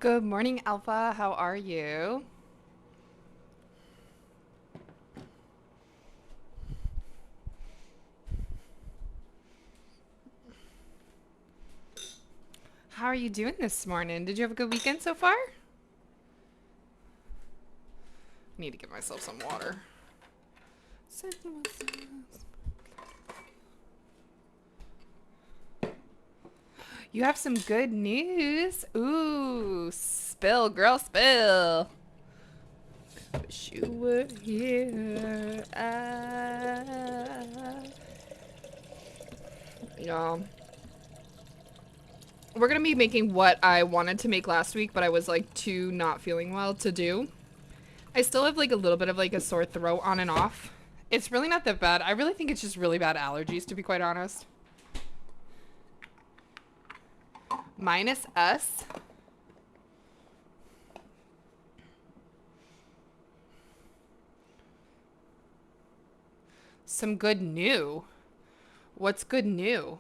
Good morning, Alpha. How are you? How are you doing this morning? Did you have a good weekend so far? Need to give myself some water. You have some good news. Ooh, spill, girl, spill. Wish you were here. Yeah. We're gonna be making what I wanted to make last week, but I was like too not feeling well to do. I still have like a little bit of like a sore throat on and off. It's really not that bad. I really think it's just really bad allergies, to be quite honest. Minus us. Some good new. What's good new?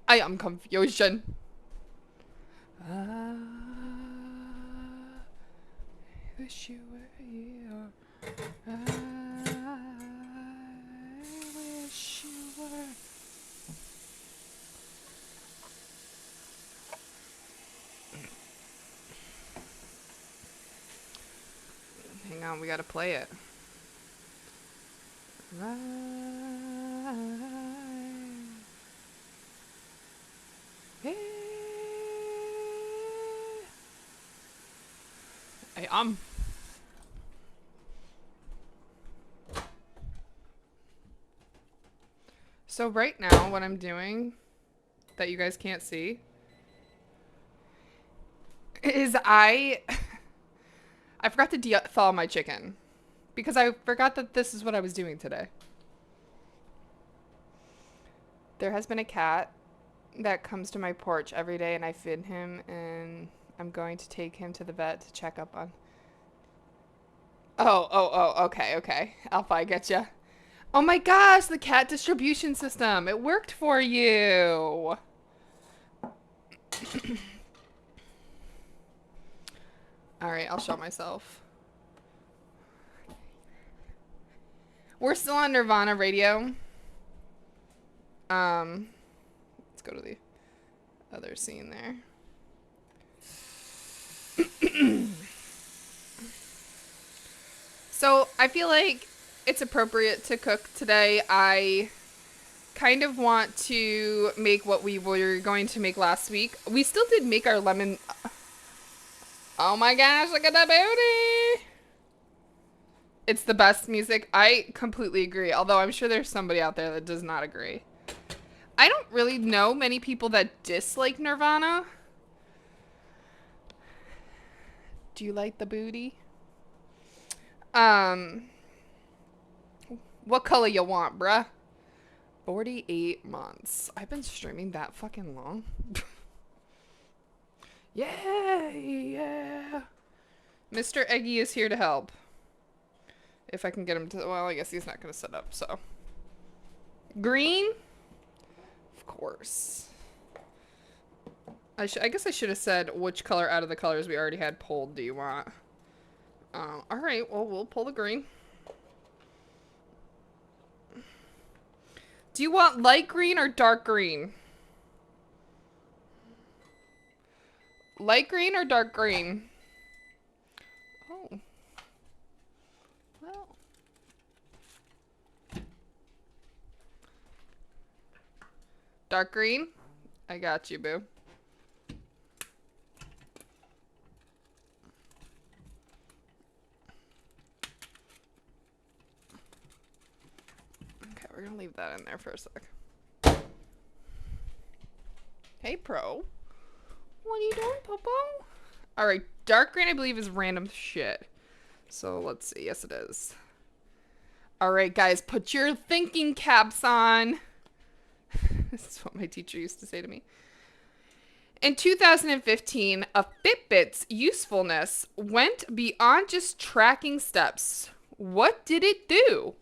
I am confusion. I wish you were here. I wish you were. Hang on, we gotta play it. Right. Hey. I am. So right now, what I'm doing that you guys can't see is I forgot to thaw my chicken because I forgot that this is what I was doing today. There has been a cat that comes to my porch every day and I feed him and I'm going to take him to the vet to check up on. Oh, okay. Alpha, I get ya. Oh my gosh, the cat distribution system. It worked for you. All right, I'll show myself. We're still on Nirvana radio. Let's go to the other scene there. So I feel like it's appropriate to cook today. I kind of want to make what we were going to make last week. We still did make our lemon. Oh my gosh, look at that booty! It's the best music. I completely agree. Although I'm sure there's somebody out there that does not agree. I don't really know many people that dislike Nirvana. Do you like the booty? What color you want, bruh? 48 months. I've been streaming that fucking long. Yeah. Mr. Eggy is here to help. If I can get him to, well, I guess he's not going to set up, so. Green? Of course. I guess I should have said which color out of the colors we already had pulled do you want? Alright, well, we'll pull the green. Do you want light green or dark green? Light green or dark green? Oh. Well. Dark green? I got you, boo. Okay, we're gonna leave that in there for a sec. Hey, Pro. What are you doing, Popo? Alright, dark green I believe is random shit. So let's see. Yes, it is. Alright, guys, put your thinking caps on. This is what my teacher used to say to me. In 2015, a Fitbit's usefulness went beyond just tracking steps. What did it do?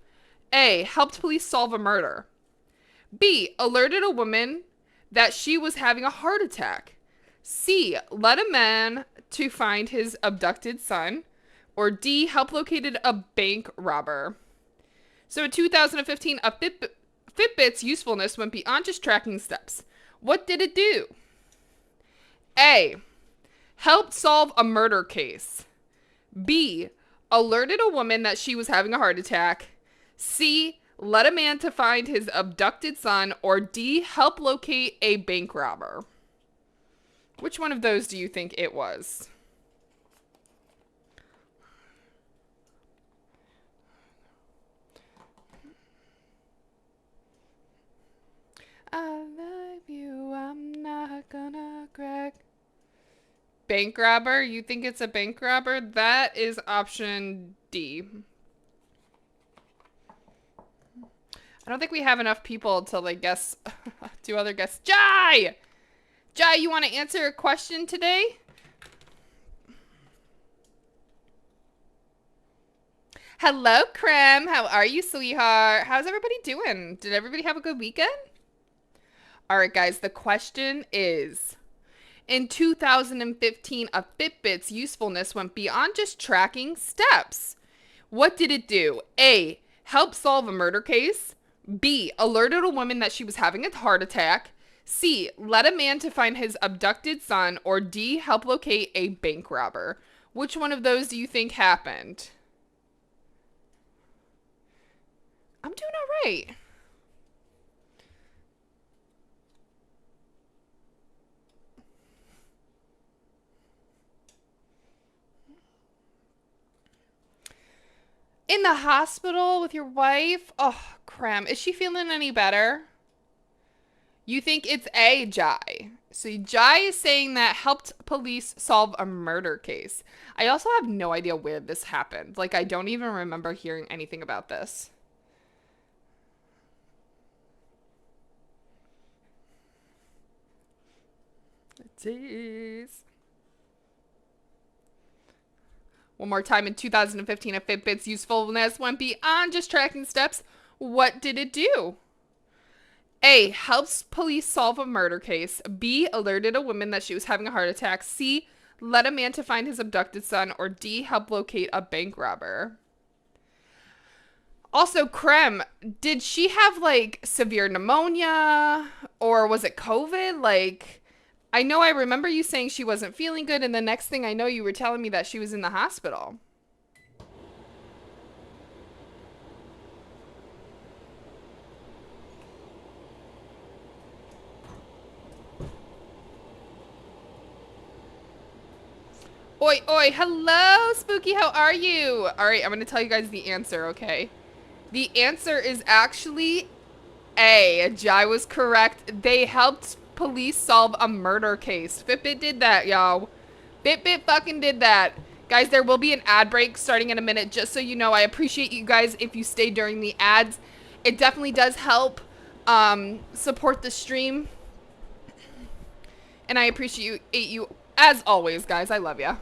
A. Helped police solve a murder. B. Alerted a woman that she was having a heart attack. C. Led a man to find his abducted son. Or D. Helped located a bank robber. So in 2015, a Fitbit's usefulness went beyond just tracking steps. What did it do? A. Helped solve a murder case. B. Alerted a woman that she was having a heart attack. C. Led a man to find his abducted son. Or D. Help locate a bank robber. Which one of those do you think it was? I love you, I'm not gonna crack. Bank robber? You think it's a bank robber? That is option D. I don't think we have enough people to like guess two other guesses. Jai! Jai, you want to answer a question today? Hello, Krem. How are you, sweetheart? How's everybody doing? Did everybody have a good weekend? All right, guys, the question is, in 2015, a Fitbit's usefulness went beyond just tracking steps. What did it do? A. Help solve a murder case. B. Alerted a woman that she was having a heart attack. C. Led a man to find his abducted son. Or D. Help locate a bank robber. Which one of those do you think happened? I'm doing all right. In the hospital with your wife? Oh, cram. Is she feeling any better? You think it's A, Jai. So Jai is saying that helped police solve a murder case. I also have no idea where this happened. Like, I don't even remember hearing anything about this. It is. One more time. In 2015, a Fitbit's usefulness went beyond just tracking steps. What did it do? A. Helps police solve a murder case. B. Alerted a woman that she was having a heart attack. C. Led a man to find his abducted son. Or D. Help locate a bank robber. Also, Krem, did she have, like, severe pneumonia? Or was it COVID? Like, I know I remember you saying she wasn't feeling good, and the next thing I know, you were telling me that she was in the hospital. Oi, oi, hello, Spooky, how are you? All right, I'm going to tell you guys the answer, okay? The answer is actually A. Jai was correct. They helped police solve a murder case. Fitbit did that, y'all. Fitbit fucking did that. Guys, there will be an ad break starting in a minute, just so you know. I appreciate you guys if you stay during the ads. It definitely does help support the stream. And I appreciate you As always, guys, I love ya.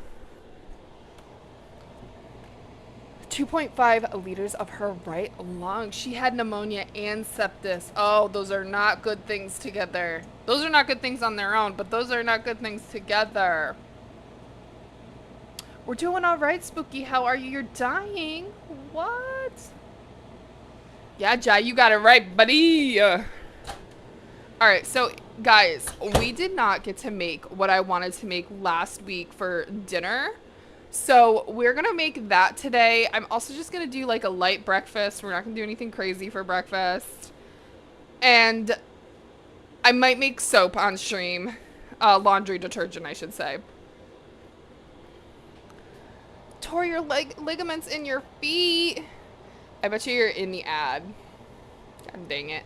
2.5 liters of her right lung. She had pneumonia and sepsis. Oh, those are not good things together. Those are not good things on their own, but those are not good things together. We're doing all right, Spooky. How are you? You're dying. What? Yeah, Jai, you got it right, buddy. All right, so guys, we did not get to make what I wanted to make last week for dinner. So we're going to make that today. I'm also just going to do like a light breakfast. We're not going to do anything crazy for breakfast. And I might make soap on stream. Laundry detergent, I should say. Tore your ligaments in your feet. I bet you're in the ad. God dang it.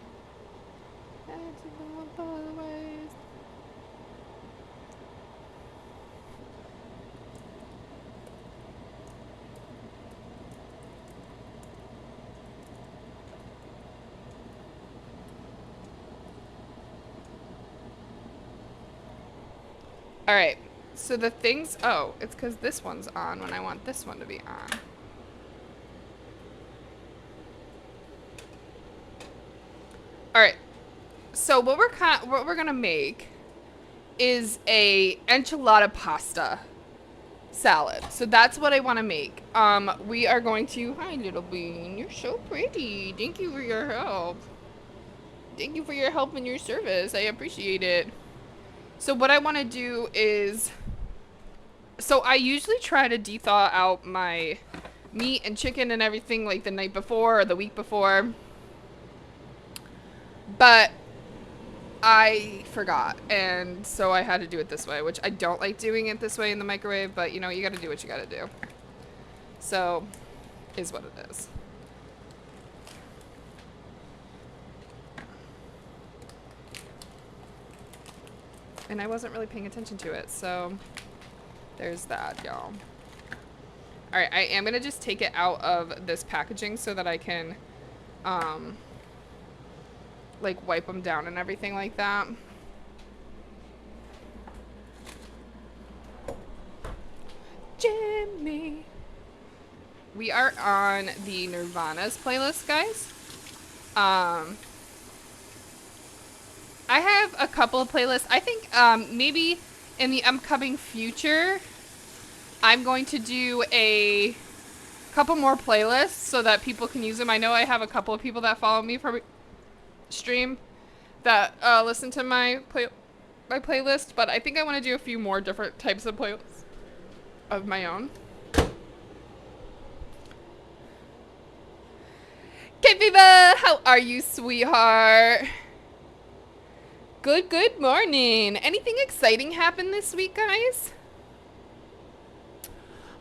Alright, so the things... Oh, it's because this one's on when I want this one to be on. Alright, so what we're gonna make is a enchilada pasta salad. So that's what I want to make. We are going to... Hi, little bean. You're so pretty. Thank you for your help. Thank you for your help and your service. I appreciate it. So what I want to do is... So I usually try to de-thaw out my meat and chicken and everything like the night before or the week before. But I forgot, and so I had to do it this way, which I don't like doing it this way in the microwave, but you know, you gotta do what you gotta do. So, is what it is. And I wasn't really paying attention to it, so there's that, y'all. Alright, I am gonna just take it out of this packaging so that I can, like, wipe them down and everything like that. Jimmy. We are on the Nirvana's playlist, guys. I have a couple of playlists. I think maybe in the upcoming future, I'm going to do a couple more playlists so that people can use them. I know I have a couple of people that follow me from stream that listen to my playlist, but I think I want to do a few more different types of playlists of my own. Okay, Viva, how are you, sweetheart? Good morning. Anything exciting happened this week, guys?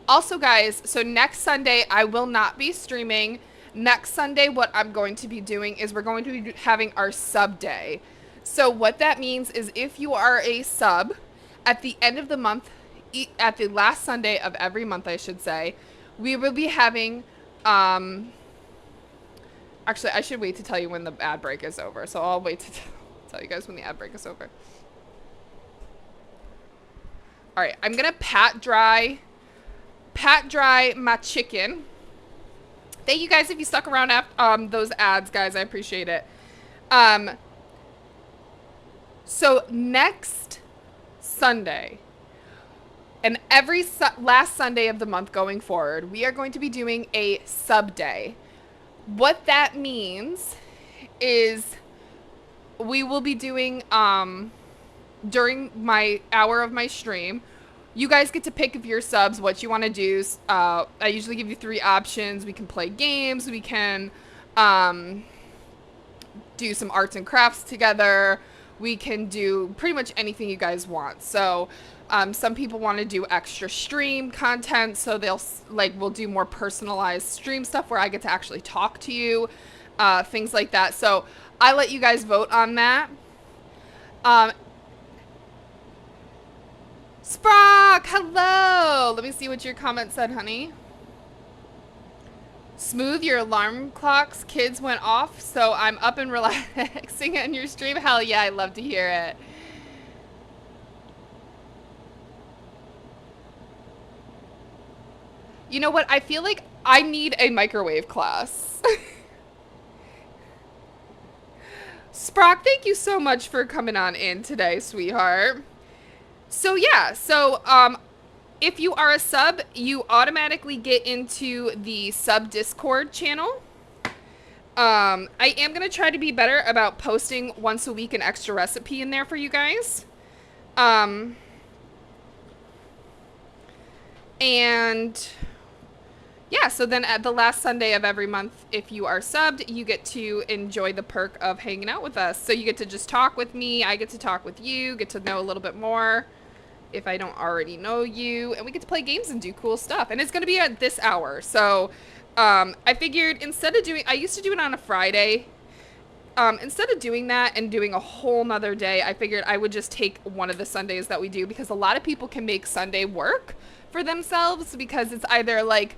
Also, guys, so next Sunday I will not be streaming. Next Sunday, what I'm going to be doing is we're going to be having our sub day. So what that means is if you are a sub, at the end of the month, at the last Sunday of every month, I should say, we will be having, actually, I should wait to tell you when the ad break is over. So I'll wait to tell you guys when the ad break is over. All right, I'm going to pat dry my chicken. Thank you guys if you stuck around after those ads, guys. I appreciate it. So next Sunday and every last Sunday of the month going forward, we are going to be doing a sub day. What that means is we will be doing during my hour of my stream, you guys get to pick of your subs what you want to do. I usually give you 3 options. We can play games. We can do some arts and crafts together. We can do pretty much anything you guys want. So some people want to do extra stream content. So we'll do more personalized stream stuff where I get to actually talk to you. Things like that. So I let you guys vote on that. Sprock, hello. Let me see what your comment said, honey. Smooth, your alarm clock's kids went off, so I'm up and relaxing on your stream. Hell yeah, I love to hear it. You know what? I feel like I need a microwave class. Sprock, thank you so much for coming on in today, sweetheart. So yeah, if you are a sub, you automatically get into the sub Discord channel. I am gonna try to be better about posting once a week an extra recipe in there for you guys. And yeah, so then at the last Sunday of every month, if you are subbed, you get to enjoy the perk of hanging out with us. So you get to just talk with me, I get to talk with you, get to know a little bit more if I don't already know you, and we get to play games and do cool stuff. And it's going to be at this hour. So I figured instead of I used to do it on a Friday. Instead of doing that and doing a whole nother day, I figured I would just take one of the Sundays that we do, because a lot of people can make Sunday work for themselves because it's either like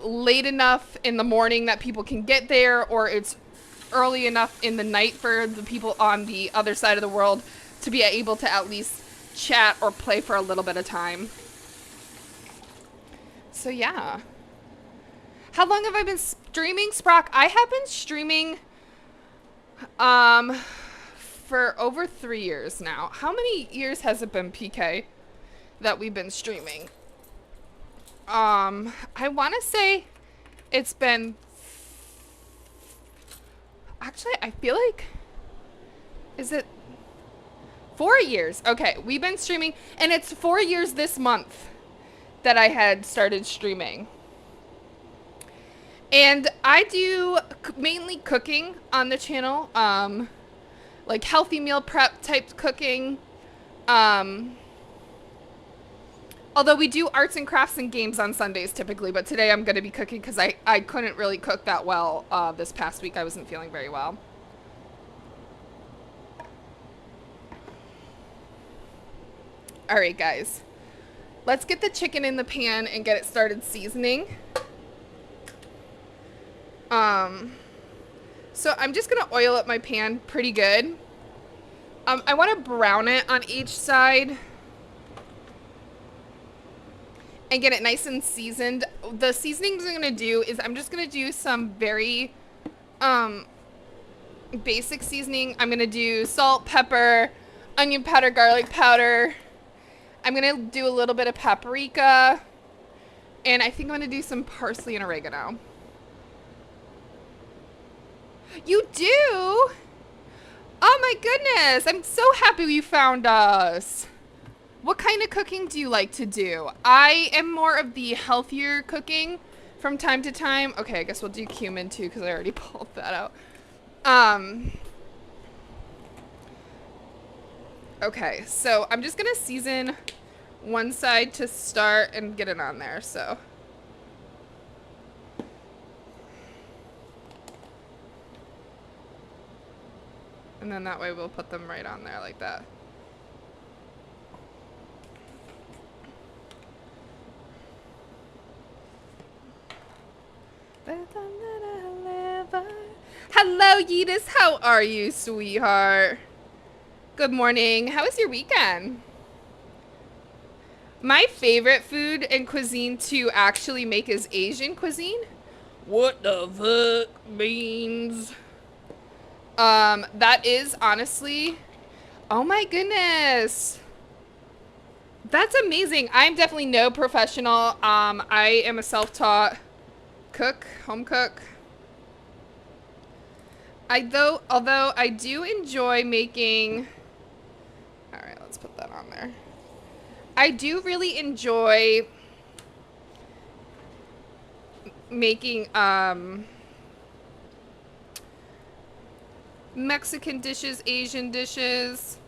late enough in the morning that people can get there, or it's early enough in the night for the people on the other side of the world to be able to at least chat or play for a little bit of time. So yeah. How long have I been streaming, Sprock? I have been streaming for over 3 years now. How many years has it been, PK, that we've been streaming? I want to say it's been, actually, I feel like, is it 4 years? Okay, we've been streaming, and it's 4 years this month that I had started streaming. And I do mainly cooking on the channel, like healthy meal prep type cooking. Although we do arts and crafts and games on Sundays typically, but today I'm going to be cooking because I couldn't really cook that well this past week. I wasn't feeling very well. All right, guys. Let's get the chicken in the pan and get it started seasoning. So I'm just going to oil up my pan pretty good. I want to brown it on each side and get it nice and seasoned. The seasonings I'm going to do is I'm just going to do some very basic seasoning. I'm going to do salt, pepper, onion powder, garlic powder. I'm going to do a little bit of paprika. And I think I'm going to do some parsley and oregano. You do? Oh my goodness. I'm so happy you found us. What kind of cooking do you like to do? I am more of the healthier cooking from time to time. Okay, I guess we'll do cumin too because I already pulled that out. Okay, so I'm just going to season one side to start and get it on there, so. And then that way we'll put them right on there like that. Hello, Yeetus. How are you, sweetheart? Good morning. How was your weekend? My favorite food and cuisine to actually make is Asian cuisine. What the fuck beans? That is honestly, oh my goodness. That's amazing. I'm definitely no professional. I am a self-taught cook, home cook. Although I do enjoy making, all right, let's put that on there. I do really enjoy making, Mexican dishes, Asian dishes.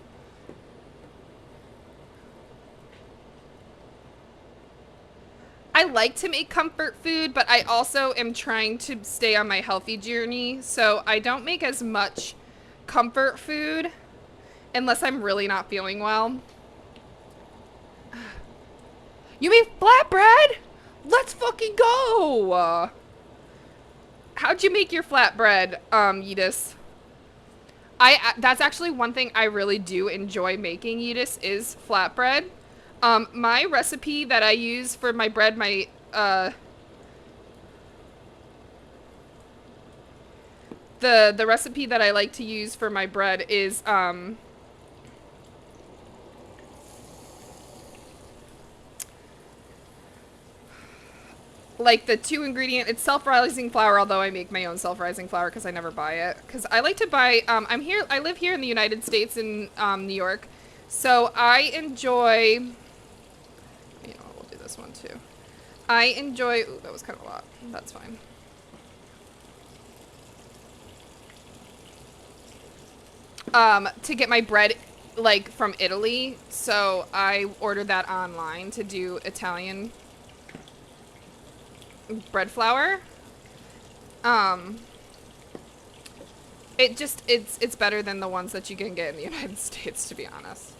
I like to make comfort food, but I also am trying to stay on my healthy journey, so I don't make as much comfort food unless I'm really not feeling well. You mean flatbread? Let's fucking go! How'd you make your flatbread, Yeetus? That's actually one thing I really do enjoy making, Yeetus, is flatbread. My recipe that I use for my bread, the recipe that I like to use for my bread is like the 2-ingredient, it's self-rising flour, although I make my own self-rising flour because I never buy it. Because I like to buy, I live here in the United States in New York, so I enjoy, you know, we'll do this one too. I enjoy, ooh, that was kind of a lot, that's fine. To get my bread, like, from Italy, so I ordered that online to do Italian bread flour. It's better than the ones that you can get in the United States, to be honest.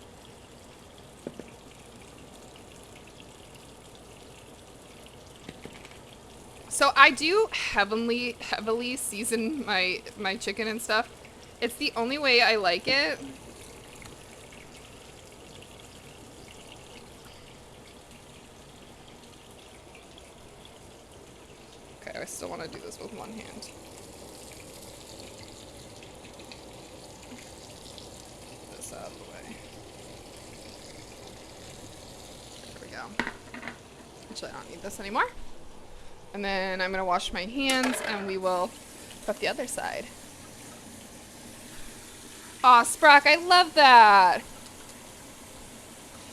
So I do heavily season my chicken and stuff. It's the only way I like it. Okay, I still want to do this with one hand. Get this out of the way. There we go. Actually, I don't need this anymore. And then I'm gonna wash my hands and we will prep the other side. Aw, Sprock, I love that.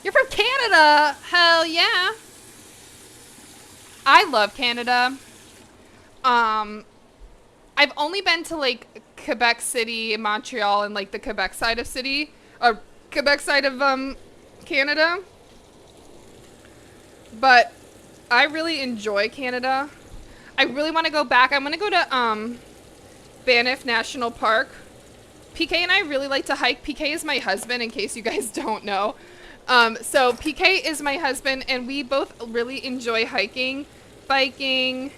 You're from Canada. Hell yeah. I love Canada. I've only been to like Quebec City and Montreal and like the Quebec side of Quebec side of Canada. But I really enjoy Canada. I really want to go back. I'm going to go to Banff National Park. PK and I really like to hike. PK is my husband, in case you guys don't know. So PK is my husband, and we both really enjoy hiking, biking,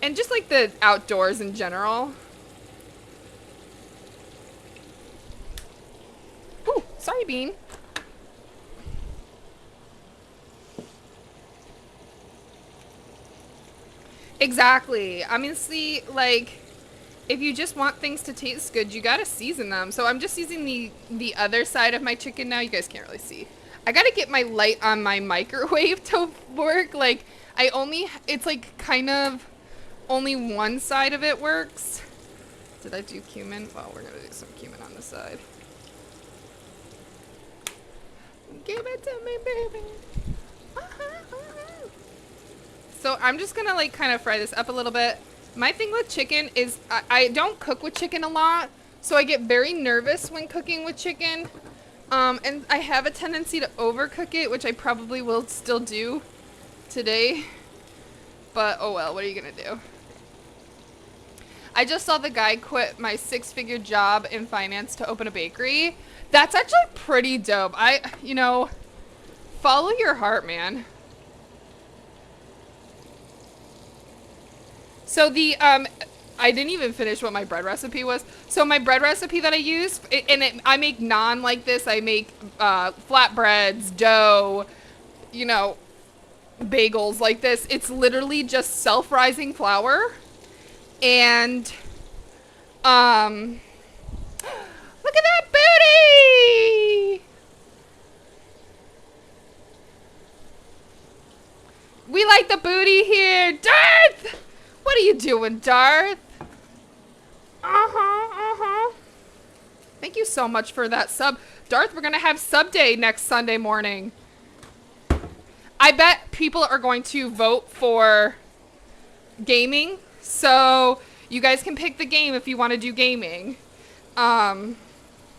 and just like the outdoors in general. Ooh, sorry, Bean. Exactly. I mean, see, like, if you just want things to taste good, you gotta season them. So I'm just using the other side of my chicken now. You guys can't really see. I gotta get my light on my microwave to work. Like, it's like kind of only one side of it works. Did I do cumin? Well, we're gonna do some cumin on the side. Give it to me, baby. So I'm just gonna like kind of fry this up a little bit. My thing with chicken is I don't cook with chicken a lot, so I get very nervous when cooking with chicken. And I have a tendency to overcook it, which I probably will still do today. But oh well, what are you gonna do? I just saw the guy quit my 6-figure job in finance to open a bakery. That's actually pretty dope. You know, follow your heart, man. So I didn't even finish what my bread recipe was. So my bread recipe that I use, I make naan like this. I make flatbreads, dough, you know, bagels like this. It's literally just self-rising flour. And, look at that booty! We like the booty here. Darth! What are you doing, Darth? Thank you so much for that sub. Darth, we're going to have sub day next Sunday morning. I bet people are going to vote for gaming. So you guys can pick the game if you want to do gaming.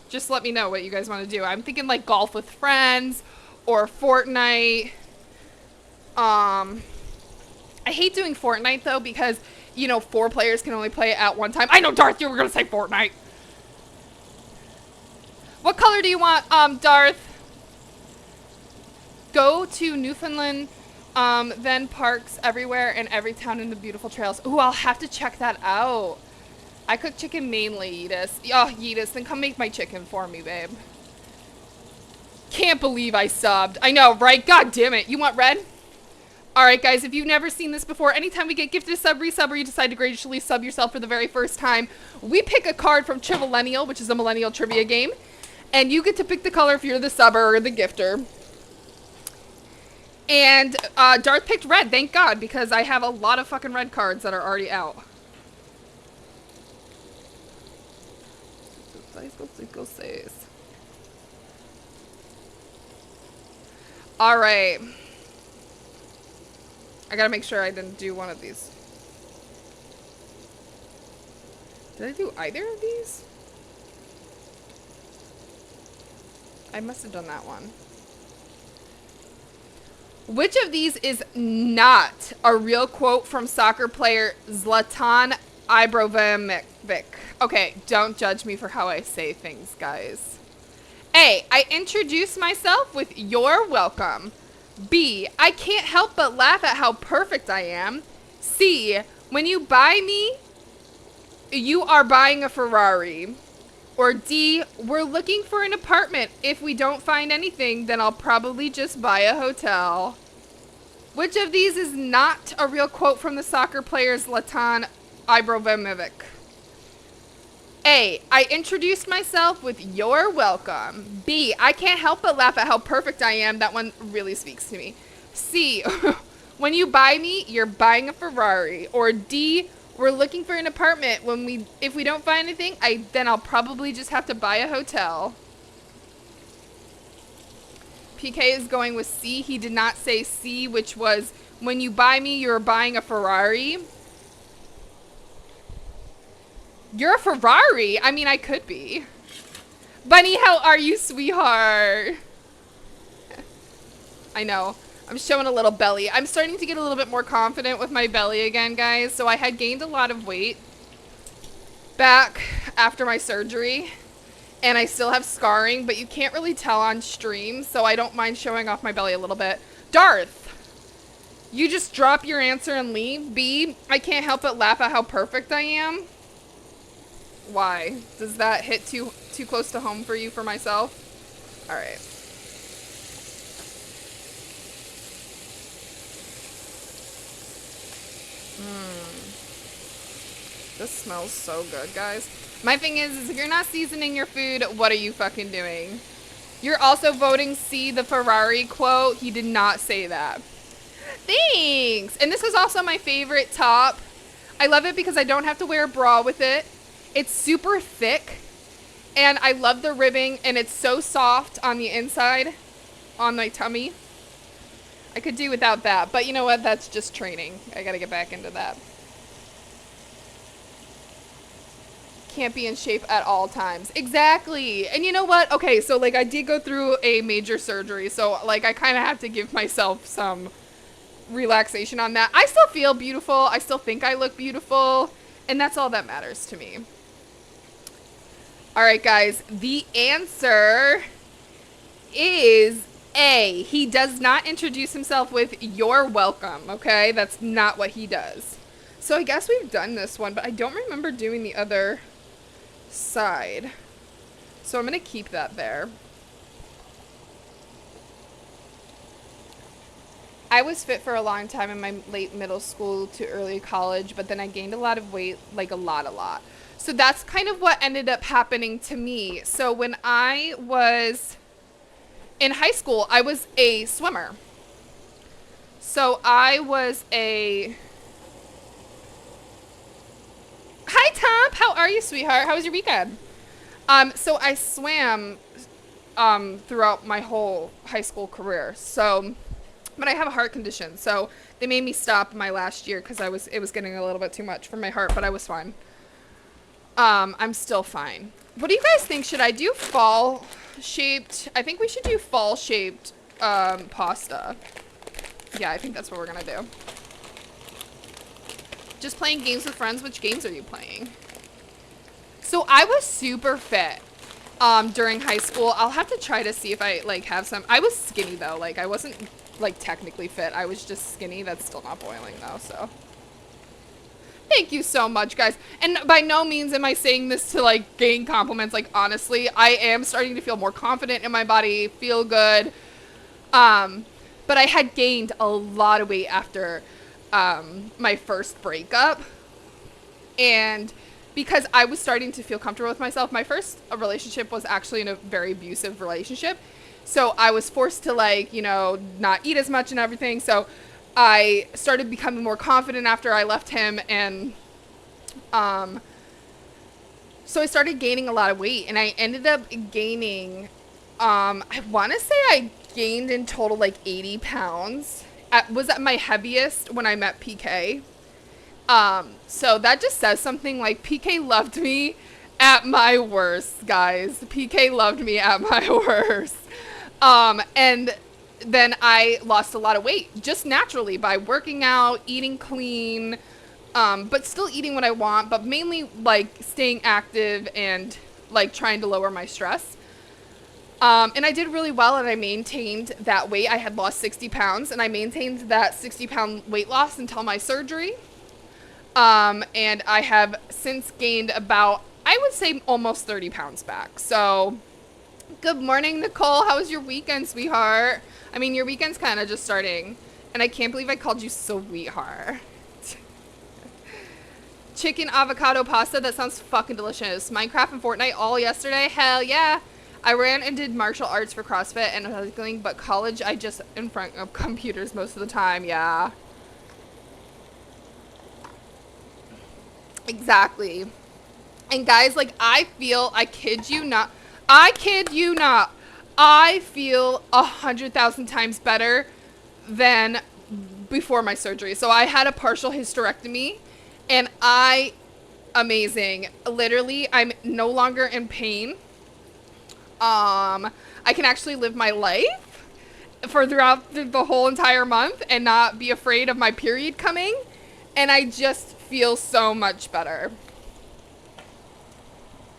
Just let me know what you guys want to do. I'm thinking like golf with friends or Fortnite. I hate doing Fortnite, though, because, you know, 4 players can only play it at one time. I know, Darth, you were going to say Fortnite. What color do you want, Darth? Go to Newfoundland, then parks everywhere and every town in the beautiful trails. Ooh, I'll have to check that out. I cook chicken mainly, Yeetus. Oh, Yeetus, then come make my chicken for me, babe. Can't believe I subbed. I know, right? God damn it. You want red? Alright guys, if you've never seen this before, anytime we get gifted a sub, resub, or you decide to graciously sub yourself for the very first time, we pick a card from Trivillennial, which is a millennial trivia game, and you get to pick the color if you're the subber or the gifter. And Darth picked red, thank God, because I have a lot of fucking red cards that are already out. Alright. I gotta make sure I didn't do one of these. Did I do either of these? I must have done that one. Which of these is not a real quote from soccer player Zlatan Ibrahimovic? Okay, don't judge me for how I say things, guys. A, I introduce myself with "You're welcome." B, I can't help but laugh at how perfect I am. C, when you buy me, you are buying a Ferrari. Or D, we're looking for an apartment. If we don't find anything, then I'll probably just buy a hotel. Which of these is not a real quote from the soccer player Zlatan Ibrahimovic? A, I introduced myself with "You're welcome." B, I can't help but laugh at how perfect I am. That one really speaks to me. C, when you buy me, you're buying a Ferrari. Or D, we're looking for an apartment. If we don't find anything, then I'll probably just have to buy a hotel. PK is going with C. He did not say C, which was, when you buy me, you're buying a Ferrari. You're a Ferrari? I mean, I could be. Bunny, how are you, sweetheart? I know. I'm showing a little belly. I'm starting to get a little bit more confident with my belly again, guys. So I had gained a lot of weight back after my surgery. And I still have scarring, but you can't really tell on stream. So I don't mind showing off my belly a little bit. Darth, you just drop your answer and leave. B, I can't help but laugh at how perfect I am. Why? Does that hit too close to home for you for myself? Alright. This smells so good, guys. My thing is if you're not seasoning your food, what are you fucking doing? You're also voting C, the Ferrari quote. He did not say that. Thanks! And this is also my favorite top. I love it because I don't have to wear a bra with it. It's super thick. And I love the ribbing. And it's so soft on the inside. On my tummy. I could do without that. But you know what? That's just training. I gotta get back into that. Can't be in shape at all times. Exactly. And you know what? Okay, so like I did go through a major surgery. So like I kind of have to give myself some relaxation on that. I still feel beautiful. I still think I look beautiful. And that's all that matters to me. Alright guys, the answer is A. He does not introduce himself with "You're welcome," okay? That's not what he does. So I guess we've done this one, but I don't remember doing the other side. So I'm going to keep that there. I was fit for a long time in my late middle school to early college, but then I gained a lot of weight, like a lot. So that's kind of what ended up happening to me. So when I was in high school, I was a swimmer. So I was a... Hi, Tom. How are you, sweetheart? How was your weekend? So I swam throughout my whole high school career. So, but I have a heart condition. So they made me stop my last year because it was getting a little bit too much for my heart, but I was fine. I'm still fine. What do you guys think? Should I do fall shaped? I think we should do fall shaped pasta. Yeah, I think that's what we're gonna do. Just playing games with friends. Which games are you playing? So I was super fit during high school. I'll have to try to see if I like have some. I was skinny though. Like I wasn't like technically fit. I was just skinny. That's still not boiling though, so. Thank you so much, guys. And by no means am I saying this to like gain compliments. Like honestly, I am starting to feel more confident in my body, feel good. But I had gained a lot of weight after my first breakup. And because I was starting to feel comfortable with myself, my first relationship was actually in a very abusive relationship. So I was forced to, like, you know, not eat as much and everything. So I started becoming more confident after I left him. And so I started gaining a lot of weight. And I ended up gaining, I want to say I gained in total like 80 pounds. Was at my heaviest when I met PK. So that just says something. Like, PK loved me at my worst, guys. PK loved me at my worst. And then I lost a lot of weight just naturally by working out, eating clean, but still eating what I want, but mainly like staying active and like trying to lower my stress. And I did really well, and I maintained that weight. I had lost 60 pounds, and I maintained that 60-pound weight loss until my surgery. And I have since gained about, I would say, almost 30 pounds back. So, good morning, Nicole. How was your weekend, sweetheart? I mean, your weekend's kind of just starting, and I can't believe I called you sweetheart. Chicken avocado pasta, that sounds fucking delicious. Minecraft and Fortnite all yesterday? Hell yeah. I ran and did martial arts for CrossFit and everything, but college, I just in front of computers most of the time, yeah. Exactly. And guys, like, I kid you not, I feel 100,000 times better than before my surgery. So I had a partial hysterectomy, and amazing. Literally, I'm no longer in pain. I can actually live my life throughout the whole entire month and not be afraid of my period coming. And I just feel so much better.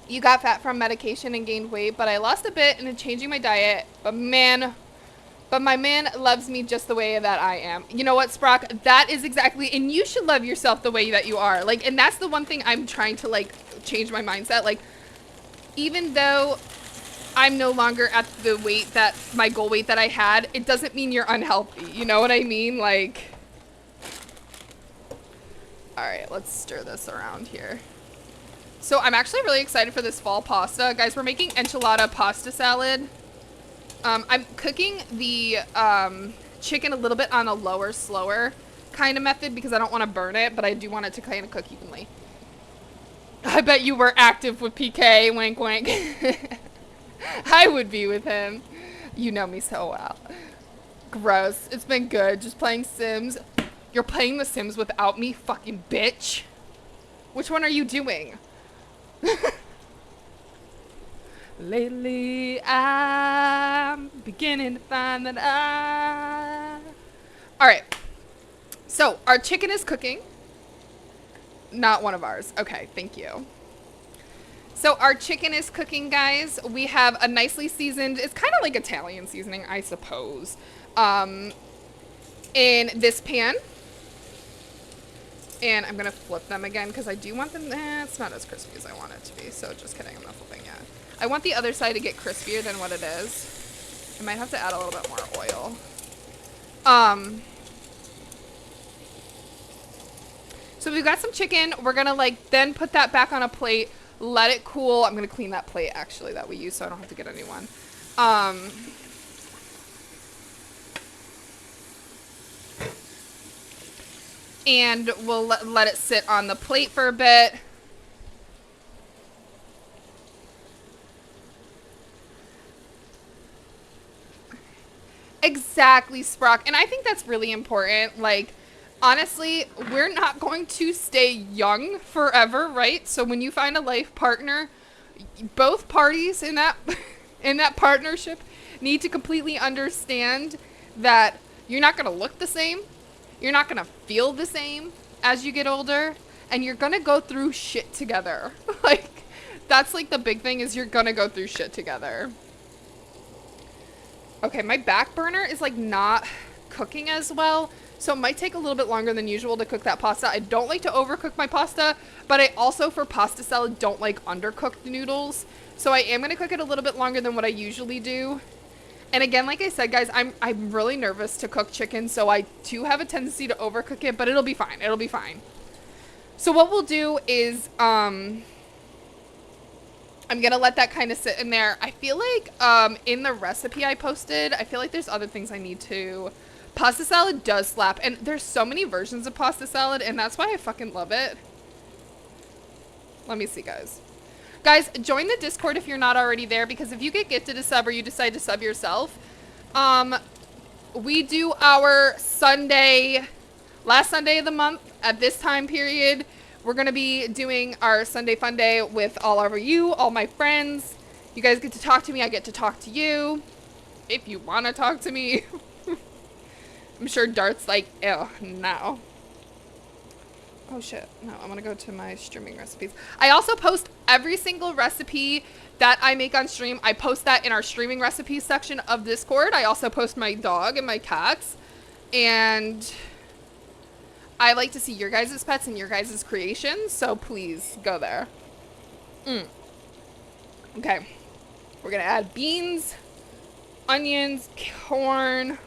You got fat from medication and gained weight, but I lost a bit and changing my diet. But my man loves me just the way that I am. You know what, Sprock? That is exactly, and you should love yourself the way that you are. Like, and that's the one thing I'm trying to, like, change my mindset. Like, even though I'm no longer at the weight that, my goal weight that I had, it doesn't mean you're unhealthy. You know what I mean? Like, all right, let's stir this around here. So I'm actually really excited for this fall pasta. Guys, we're making enchilada pasta salad. I'm cooking the chicken a little bit on a lower, slower kind of method because I don't want to burn it, but I do want it to kind of cook evenly. I bet you were active with PK, wink, wink. I would be with him. You know me so well. Gross. It's been good. Just playing Sims. You're playing The Sims without me, fucking bitch. Which one are you doing? Lately, I'm beginning to find that Alright. So, our chicken is cooking. Not one of ours. Okay, thank you. So our chicken is cooking, guys. We have a nicely seasoned, it's kind of like Italian seasoning, I suppose, in this pan. And I'm going to flip them again because I do want them, it's not as crispy as I want it to be. So just kidding, I'm not flipping yet. I want the other side to get crispier than what it is. I might have to add a little bit more oil. So we've got some chicken. We're going to, like, then put that back on a plate. Let it cool. I'm going to clean that plate, actually, that we use, so I don't have to get a new one. And we'll let it sit on the plate for a bit. Exactly, Sprock. And I think that's really important. Like, honestly, we're not going to stay young forever, right? So when you find a life partner, both parties in that in that partnership need to completely understand that you're not going to look the same. You're not going to feel the same as you get older, and you're going to go through shit together. Like, that's like the big thing, is you're going to go through shit together. Okay, my back burner is like not cooking as well, so it might take a little bit longer than usual to cook that pasta. I don't like to overcook my pasta, but I also, for pasta salad, don't like undercooked noodles. So I am going to cook it a little bit longer than what I usually do. And again, like I said, guys, I'm really nervous to cook chicken, so I do have a tendency to overcook it, but it'll be fine. It'll be fine. So what we'll do is, I'm gonna let that kind of sit in there. I feel like, in the recipe I posted, I feel like there's other things I need to... Pasta salad does slap, and there's so many versions of pasta salad, and that's why I fucking love it. Let me see, guys. Guys, join the Discord if you're not already there, because if you get gifted a sub or you decide to sub yourself, we do our Sunday, last Sunday of the month at this time period. We're going to be doing our Sunday Fun Day with all of you, all my friends. You guys get to talk to me. I get to talk to you. If you want to talk to me. I'm sure Dart's like, ew, no. Oh shit, no, I'm gonna go to my streaming recipes. I also post every single recipe that I make on stream. I post that in our streaming recipes section of Discord. I also post my dog and my cats. And I like to see your guys' pets and your guys' creations, so please go there. Okay, we're gonna add beans, onions, corn.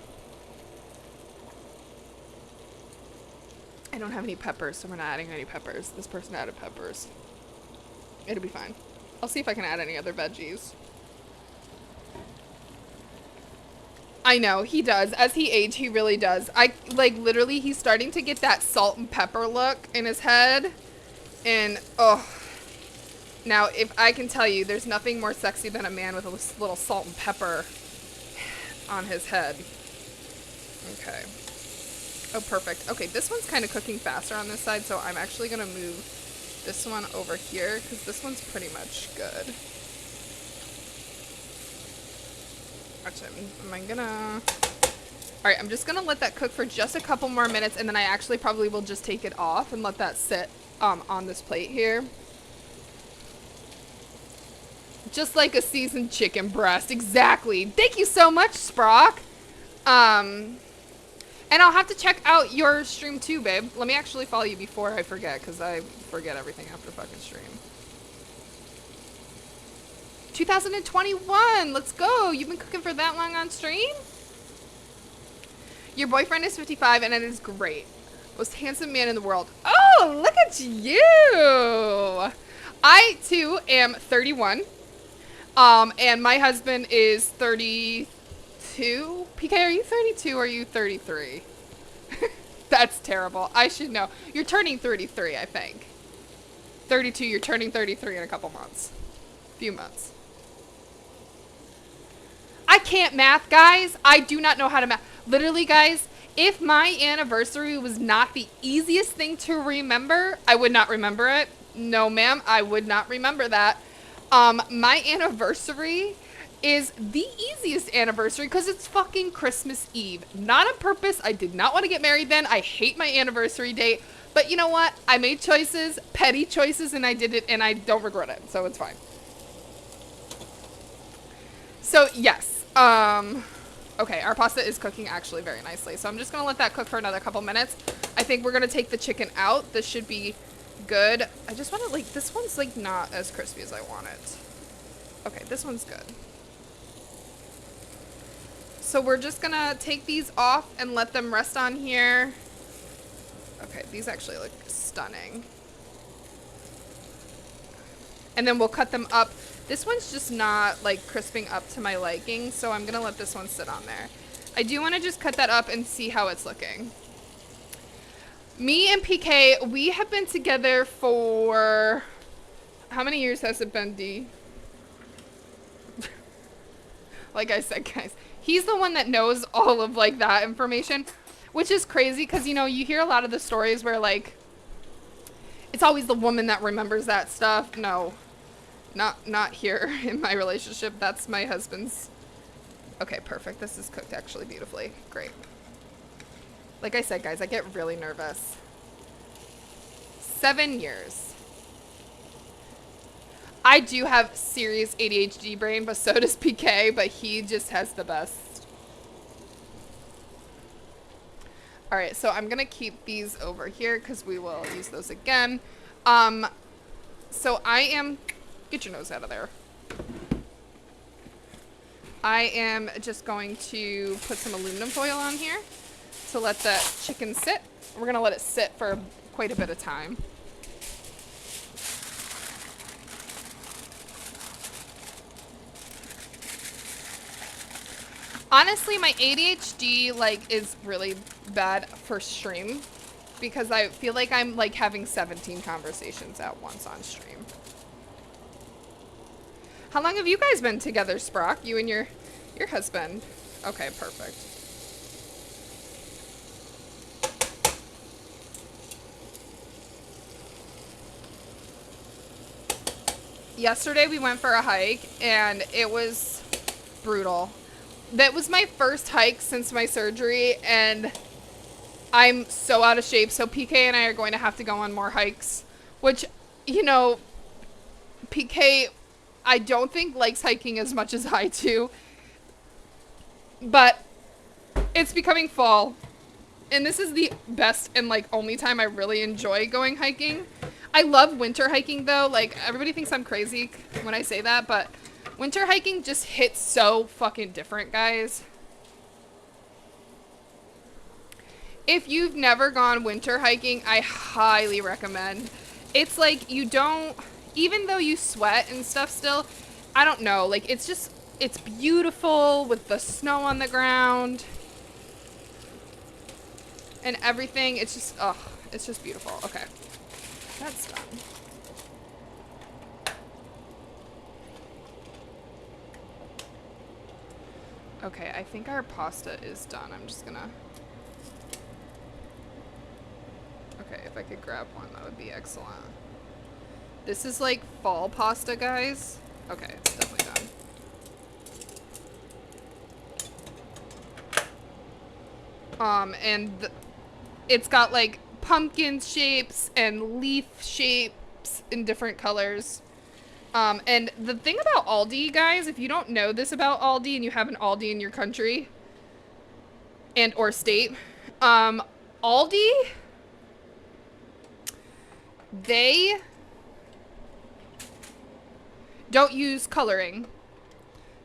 I don't have any peppers, so we're not adding any peppers. This person added peppers. It'll be fine. I'll see if I can add any other veggies. I know, he does. As he ages, he really does. Literally, he's starting to get that salt and pepper look in his head. And, oh. Now, if I can tell you, there's nothing more sexy than a man with a little salt and pepper on his head. Okay. Oh, perfect. Okay, this one's kind of cooking faster on this side, so I'm actually going to move this one over here, because this one's pretty much good. Actually, am I going to... Alright, I'm just going to let that cook for just a couple more minutes, and then I actually probably will just take it off and let that sit on this plate here. Just like a seasoned chicken breast. Exactly. Thank you so much, Sprock. And I'll have to check out your stream too, babe. Let me actually follow you before I forget, because I forget everything after fucking stream. 2021! Let's go! You've been cooking for that long on stream? Your boyfriend is 55 and it is great. Most handsome man in the world. Oh, look at you! I, too, am 31. And my husband is 32. PK, are you 32 or are you 33? That's terrible. I should know. You're turning 33, I think. 32, you're turning 33 in a couple months. Few months. I can't math, guys. I do not know how to math. Literally, guys, if my anniversary was not the easiest thing to remember, I would not remember it. No, ma'am, I would not remember that. My anniversary is the easiest anniversary because it's fucking Christmas Eve. Not on purpose. I did not want to get married then. I hate my anniversary date. But you know what? I made choices, petty choices, and I did it, and I don't regret it. So it's fine. So, yes. Okay, our pasta is cooking actually very nicely. So I'm just going to let that cook for another couple minutes. I think we're going to take the chicken out. This should be good. I just want to, like, this one's, like, not as crispy as I want it. Okay, this one's good. So we're just going to take these off and let them rest on here. Okay, these actually look stunning. And then we'll cut them up. This one's just not, like, crisping up to my liking, so I'm going to let this one sit on there. I do want to just cut that up and see how it's looking. Me and PK, we have been together for... How many years has it been, D? Like I said, guys, he's the one that knows all of, like, that information, which is crazy because, you know, you hear a lot of the stories where, like, it's always the woman that remembers that stuff. No. Not here in my relationship. That's my husband's. Okay, perfect. This is cooked actually beautifully. Great. Like I said, guys, I get really nervous. 7 years. I do have serious ADHD brain, but so does PK, but he just has the best. All right, so I'm going to keep these over here because we will use those again. So I am... Get your nose out of there. I am just going to put some aluminum foil on here to let that chicken sit. We're going to let it sit for quite a bit of time. Honestly, my ADHD like is really bad for stream because I feel like I'm like having 17 conversations at once on stream. How long have you guys been together, Sprock? You and your husband. Okay, perfect. Yesterday we went for a hike and it was brutal. That was my first hike since my surgery and I'm so out of shape. So PK and I are going to have to go on more hikes, which, you know, PK, I don't think likes hiking as much as I do, but it's becoming fall and this is the best and like only time I really enjoy going hiking. I love winter hiking though. Like everybody thinks I'm crazy when I say that, but winter hiking just hits so fucking different, guys. If you've never gone winter hiking, I highly recommend. It's like you don't, even though you sweat and stuff still, I don't know, like it's just, it's beautiful with the snow on the ground and everything. It's just, oh, it's just beautiful. Okay, that's done. Okay, I think our pasta is done. I'm just gonna... Okay, if I could grab one, that would be excellent. This is like fall pasta, guys. Okay, it's definitely done. It's got like pumpkin shapes and leaf shapes in different colors. And the thing about Aldi, guys, if you don't know this about Aldi and you have an Aldi in your country and or state, Aldi, they don't use coloring.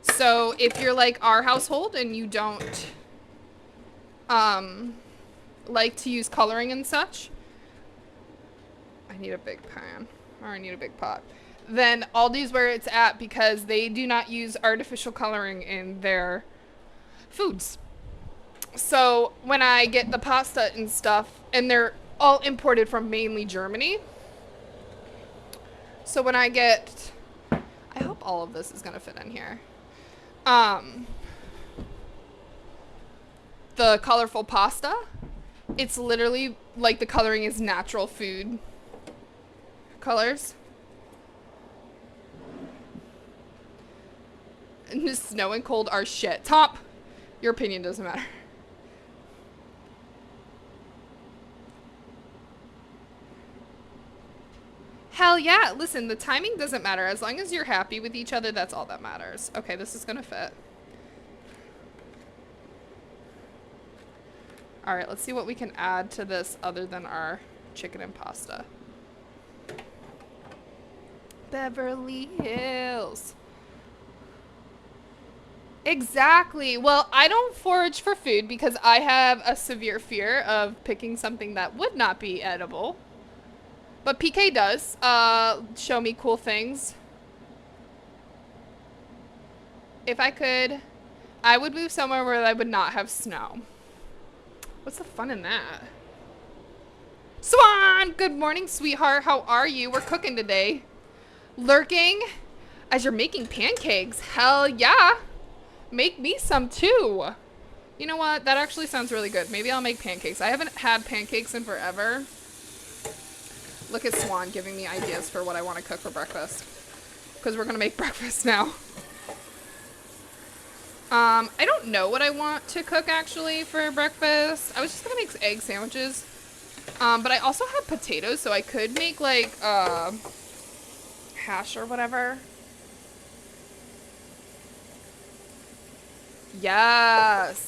So if you're like our household and you don't like to use coloring and such, I need a big pan or I need a big pot. Then Aldi's where it's at because they do not use artificial coloring in their foods. So when I get the pasta and stuff, and they're all imported from mainly Germany. So when I get, I hope all of this is gonna fit in here. The colorful pasta, it's literally like the coloring is natural food colors. And the snow and cold are shit. Top, your opinion doesn't matter. Hell yeah. Listen, the timing doesn't matter. As long as you're happy with each other, that's all that matters. Okay, this is gonna fit. All right, let's see what we can add to this other than our chicken and pasta. Beverly Hills. Exactly. Well, I don't forage for food because I have a severe fear of picking something that would not be edible. But PK does show me cool things. If I could, I would move somewhere where I would not have snow. What's the fun in that? Swan! Good morning, sweetheart. How are you? We're cooking today. Lurking as you're making pancakes. Hell yeah. Make me some too. You know what? That actually sounds really good. Maybe I'll make pancakes. I haven't had pancakes in forever. Look at Swan giving me ideas for what I want to cook for breakfast. Because we're going to make breakfast now. I don't know what I want to cook actually for breakfast. I was just going to make egg sandwiches. But I also have potatoes, so I could make like hash or whatever. Yes.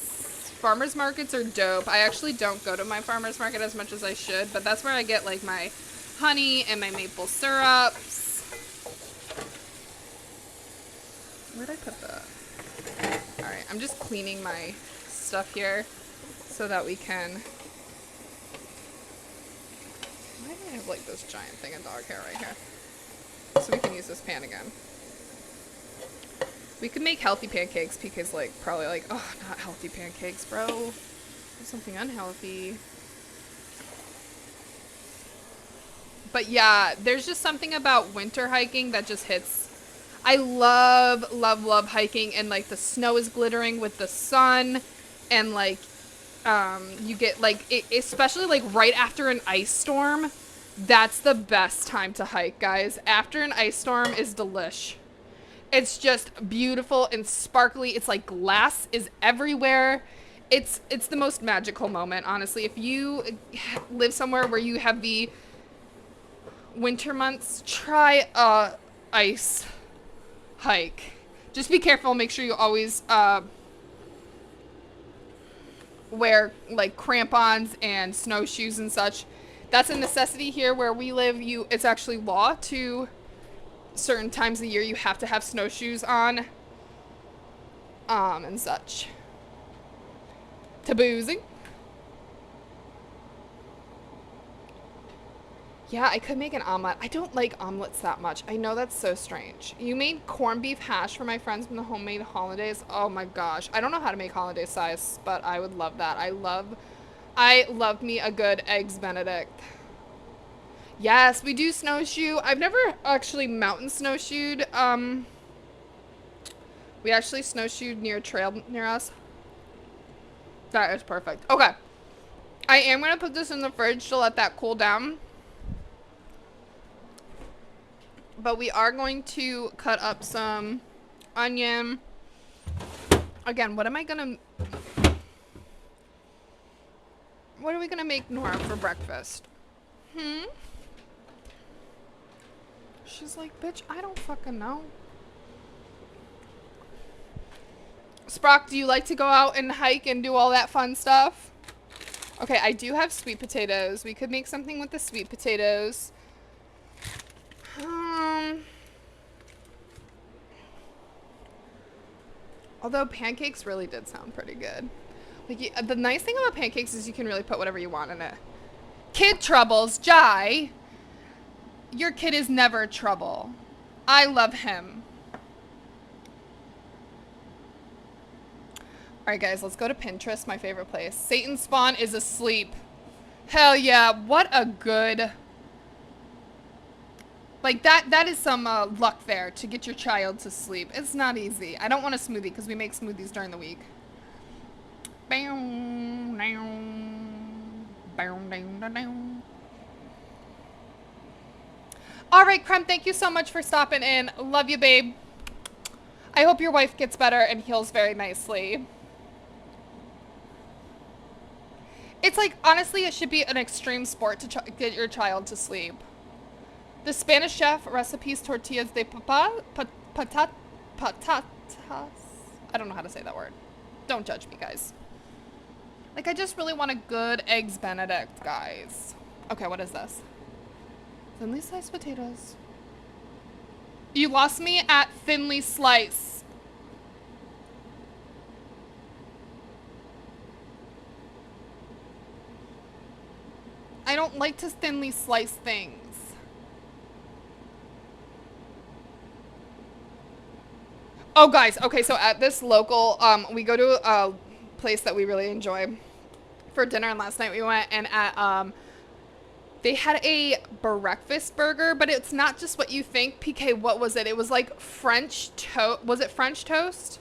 Farmers markets are dope. I actually don't go to my farmers market as much as I should, but that's where I get like my honey and my maple syrups. Where'd I put that? Alright, I'm just cleaning my stuff here so that we can... Why do I have like this giant thing of dog hair right here? So we can use this pan again. We could make healthy pancakes. PK's like, probably like, oh, not healthy pancakes, bro. Do something unhealthy. But yeah, there's just something about winter hiking that just hits. I love, love, love hiking, and like the snow is glittering with the sun, and like you get like especially like right after an ice storm. That's the best time to hike, guys. After an ice storm is delish. It's just beautiful and sparkly. It's like glass is everywhere. It's the most magical moment, honestly. If you live somewhere where you have the winter months, try a ice hike. Just be careful. Make sure you always wear like crampons and snowshoes and such. That's a necessity here where we live. It's actually law to certain times of the year you have to have snowshoes on and such. Taboozing. Yeah, I could make an omelet. I don't like omelets that much. I know that's so strange. You made corned beef hash for my friends from the homemade holidays. Oh my gosh. I don't know how to make holiday size, but I would love that. I love me a good eggs Benedict. Yes, we do snowshoe. I've never actually mountain snowshoed. We actually snowshoed near a trail near us. That is perfect. Okay. I am going to put this in the fridge to let that cool down. But we are going to cut up some onion. Again, what are we going to make Nora for breakfast? She's like, bitch, I don't fucking know. Sprock, do you like to go out and hike and do all that fun stuff? Okay, I do have sweet potatoes. We could make something with the sweet potatoes. Although pancakes really did sound pretty good. Like, the nice thing about pancakes is you can really put whatever you want in it. Kid troubles, Jai. Your kid is never trouble. I love him. Alright guys, let's go to Pinterest, my favorite place. Satan's spawn is asleep. Hell yeah, what a good... Like, that is some luck there to get your child to sleep. It's not easy. I don't want a smoothie because we make smoothies during the week. Alright, Creme, thank you so much for stopping in. Love you, babe. I hope your wife gets better and heals very nicely. It's like, honestly, it should be an extreme sport to get your child to sleep. The Spanish chef recipes tortillas de patatas. I don't know how to say that word. Don't judge me, guys. Like, I just really want a good eggs Benedict, guys. Okay, what is this? Thinly sliced potatoes. You lost me at thinly sliced. I don't like to thinly slice things. Oh, guys. Okay, so at this local, we go to a place that we really enjoy for dinner. And last night we went and at, they had a breakfast burger, but it's not just what you think. PK, what was it? It was like French toast. Was it French toast?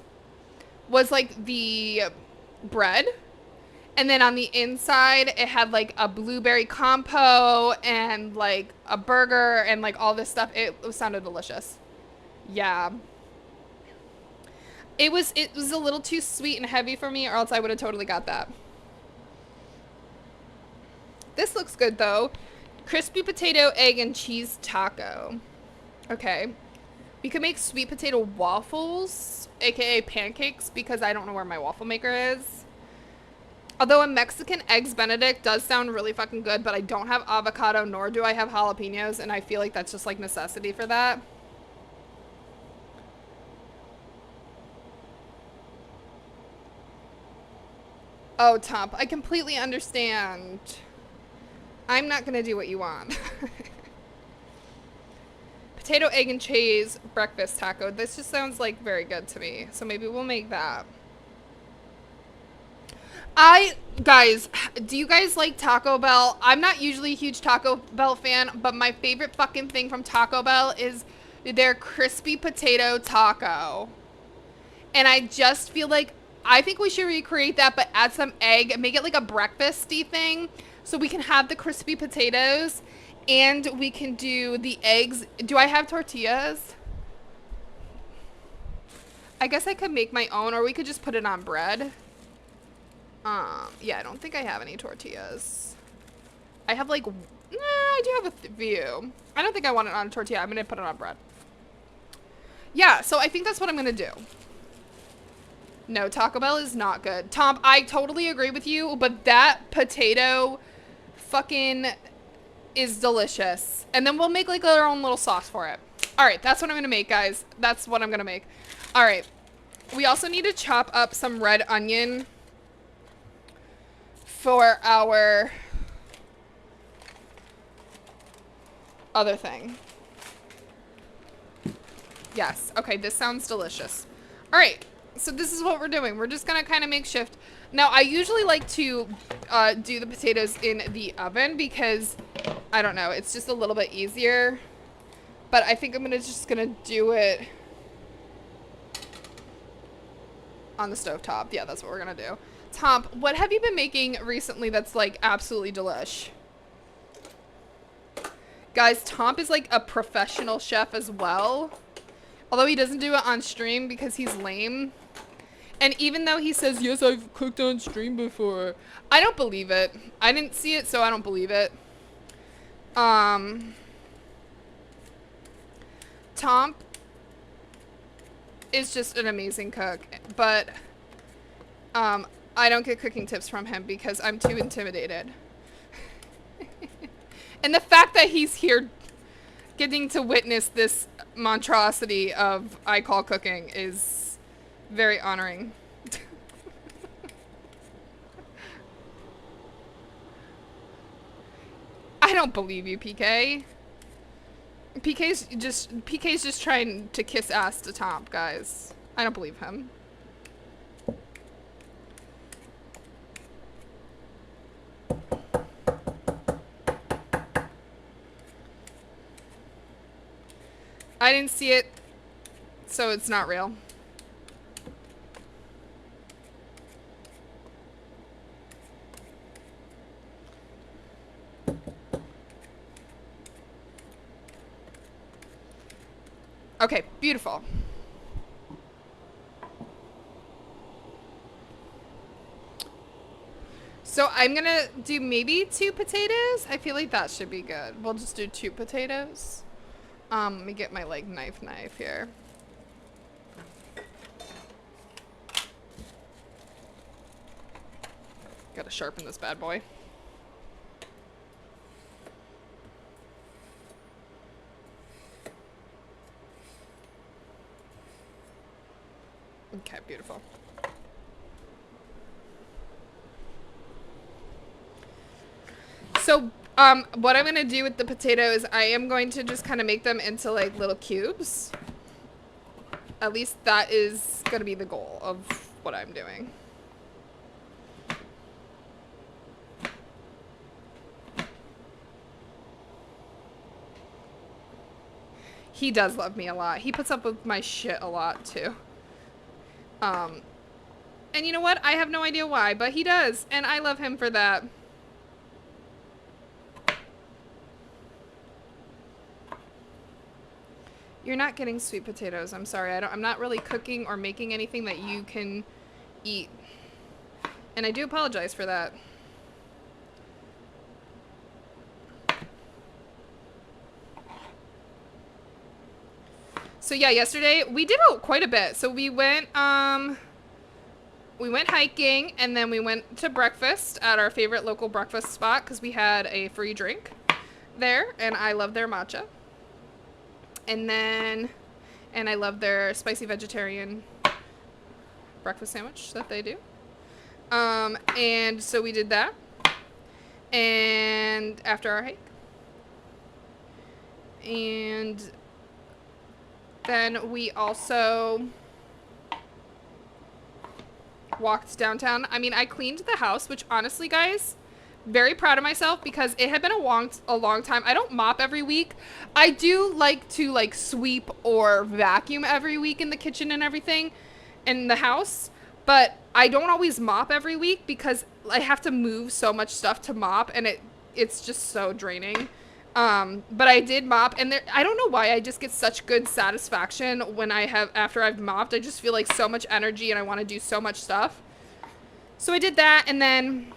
Was like the bread. And then on the inside, it had like a blueberry compo and like a burger and like all this stuff. It sounded delicious. Yeah. It was a little too sweet and heavy for me, or else I would have totally got that. This looks good though. Crispy potato, egg, and cheese taco. Okay. We could make sweet potato waffles, aka pancakes, because I don't know where my waffle maker is. Although a Mexican eggs Benedict does sound really fucking good, but I don't have avocado, nor do I have jalapenos, and I feel like that's just like necessity for that. Oh, Top, I completely understand. I'm not gonna do what you want. Potato, egg, and cheese breakfast taco. This just sounds like very good to me. So maybe we'll make that. Guys, do you guys like Taco Bell? I'm not usually a huge Taco Bell fan, but my favorite fucking thing from Taco Bell is their crispy potato taco. And I just feel like, I think we should recreate that, but add some egg and make it like a breakfasty thing. So we can have the crispy potatoes and we can do the eggs. Do I have tortillas? I guess I could make my own, or we could just put it on bread. Yeah, I don't think I have any tortillas. I have like, I do have a few. I don't think I want it on a tortilla. I'm gonna put it on bread. Yeah, so I think that's what I'm gonna do. No, Taco Bell is not good. Tom, I totally agree with you, but that potato fucking is delicious. And then we'll make like our own little sauce for it. All right, that's what I'm gonna make, guys. That's what I'm gonna make. All right. We also need to chop up some red onion for our other thing. Yes. Okay, this sounds delicious. All right. So this is what we're doing. We're just gonna kind of make shift. Now, I usually like to do the potatoes in the oven because, I don't know, it's just a little bit easier. But I think I'm just gonna do it on the stovetop. Yeah, that's what we're gonna do. Tom, what have you been making recently that's like absolutely delish? Guys, Tom is like a professional chef as well. Although he doesn't do it on stream because he's lame. And even though he says, yes, I've cooked on stream before, I don't believe it. I didn't see it, so I don't believe it. Tom is just an amazing cook, but I don't get cooking tips from him because I'm too intimidated. And the fact that he's here getting to witness this monstrosity of I call cooking is very honoring. I don't believe you, PK. PK's just trying to kiss ass to Tom, guys. I don't believe him. I didn't see it, so it's not real. Okay, beautiful. So I'm gonna do maybe 2 potatoes. I feel like that should be good. We'll just do 2 potatoes. Let me get my like knife here. Gotta sharpen this bad boy. Okay, beautiful. So, what I'm gonna do with the potatoes, I am going to just kind of make them into like little cubes. At least that is gonna be the goal of what I'm doing. He does love me a lot. He puts up with my shit a lot too. And you know what? I have no idea why, but he does, and I love him for that. You're not getting sweet potatoes. I'm sorry. I'm not really cooking or making anything that you can eat. And I do apologize for that. So yeah, yesterday we did quite a bit. So we went hiking, and then we went to breakfast at our favorite local breakfast spot because we had a free drink there, and I love their matcha. And I love their spicy vegetarian breakfast sandwich that they do. And so we did that. And after our hike. And then we also walked downtown. I mean, I cleaned the house, which honestly, guys, very proud of myself because it had been a long time. I don't mop every week. I do like to like sweep or vacuum every week in the kitchen and everything in the house, but I don't always mop every week because I have to move so much stuff to mop, and it's just so draining. But I did mop, and I don't know why I just get such good satisfaction when after I've mopped. I just feel like so much energy and I want to do so much stuff. So I did that, and then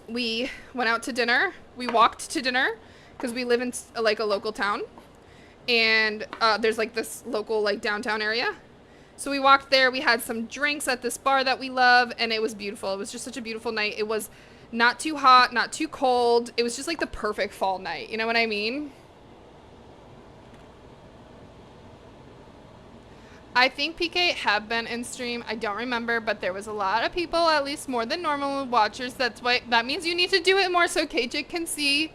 we went out to dinner. We walked to dinner because we live in like a local town, and there's like this local like downtown area. So we walked there. We had some drinks at this bar that we love, and it was beautiful. It was just such a beautiful night. It was not too hot, not too cold. It was just like the perfect fall night. You know what I mean? I think PK have been in stream. I don't remember, but there was a lot of people, at least more than normal watchers. That's why that means you need to do it more so Kaychick can see.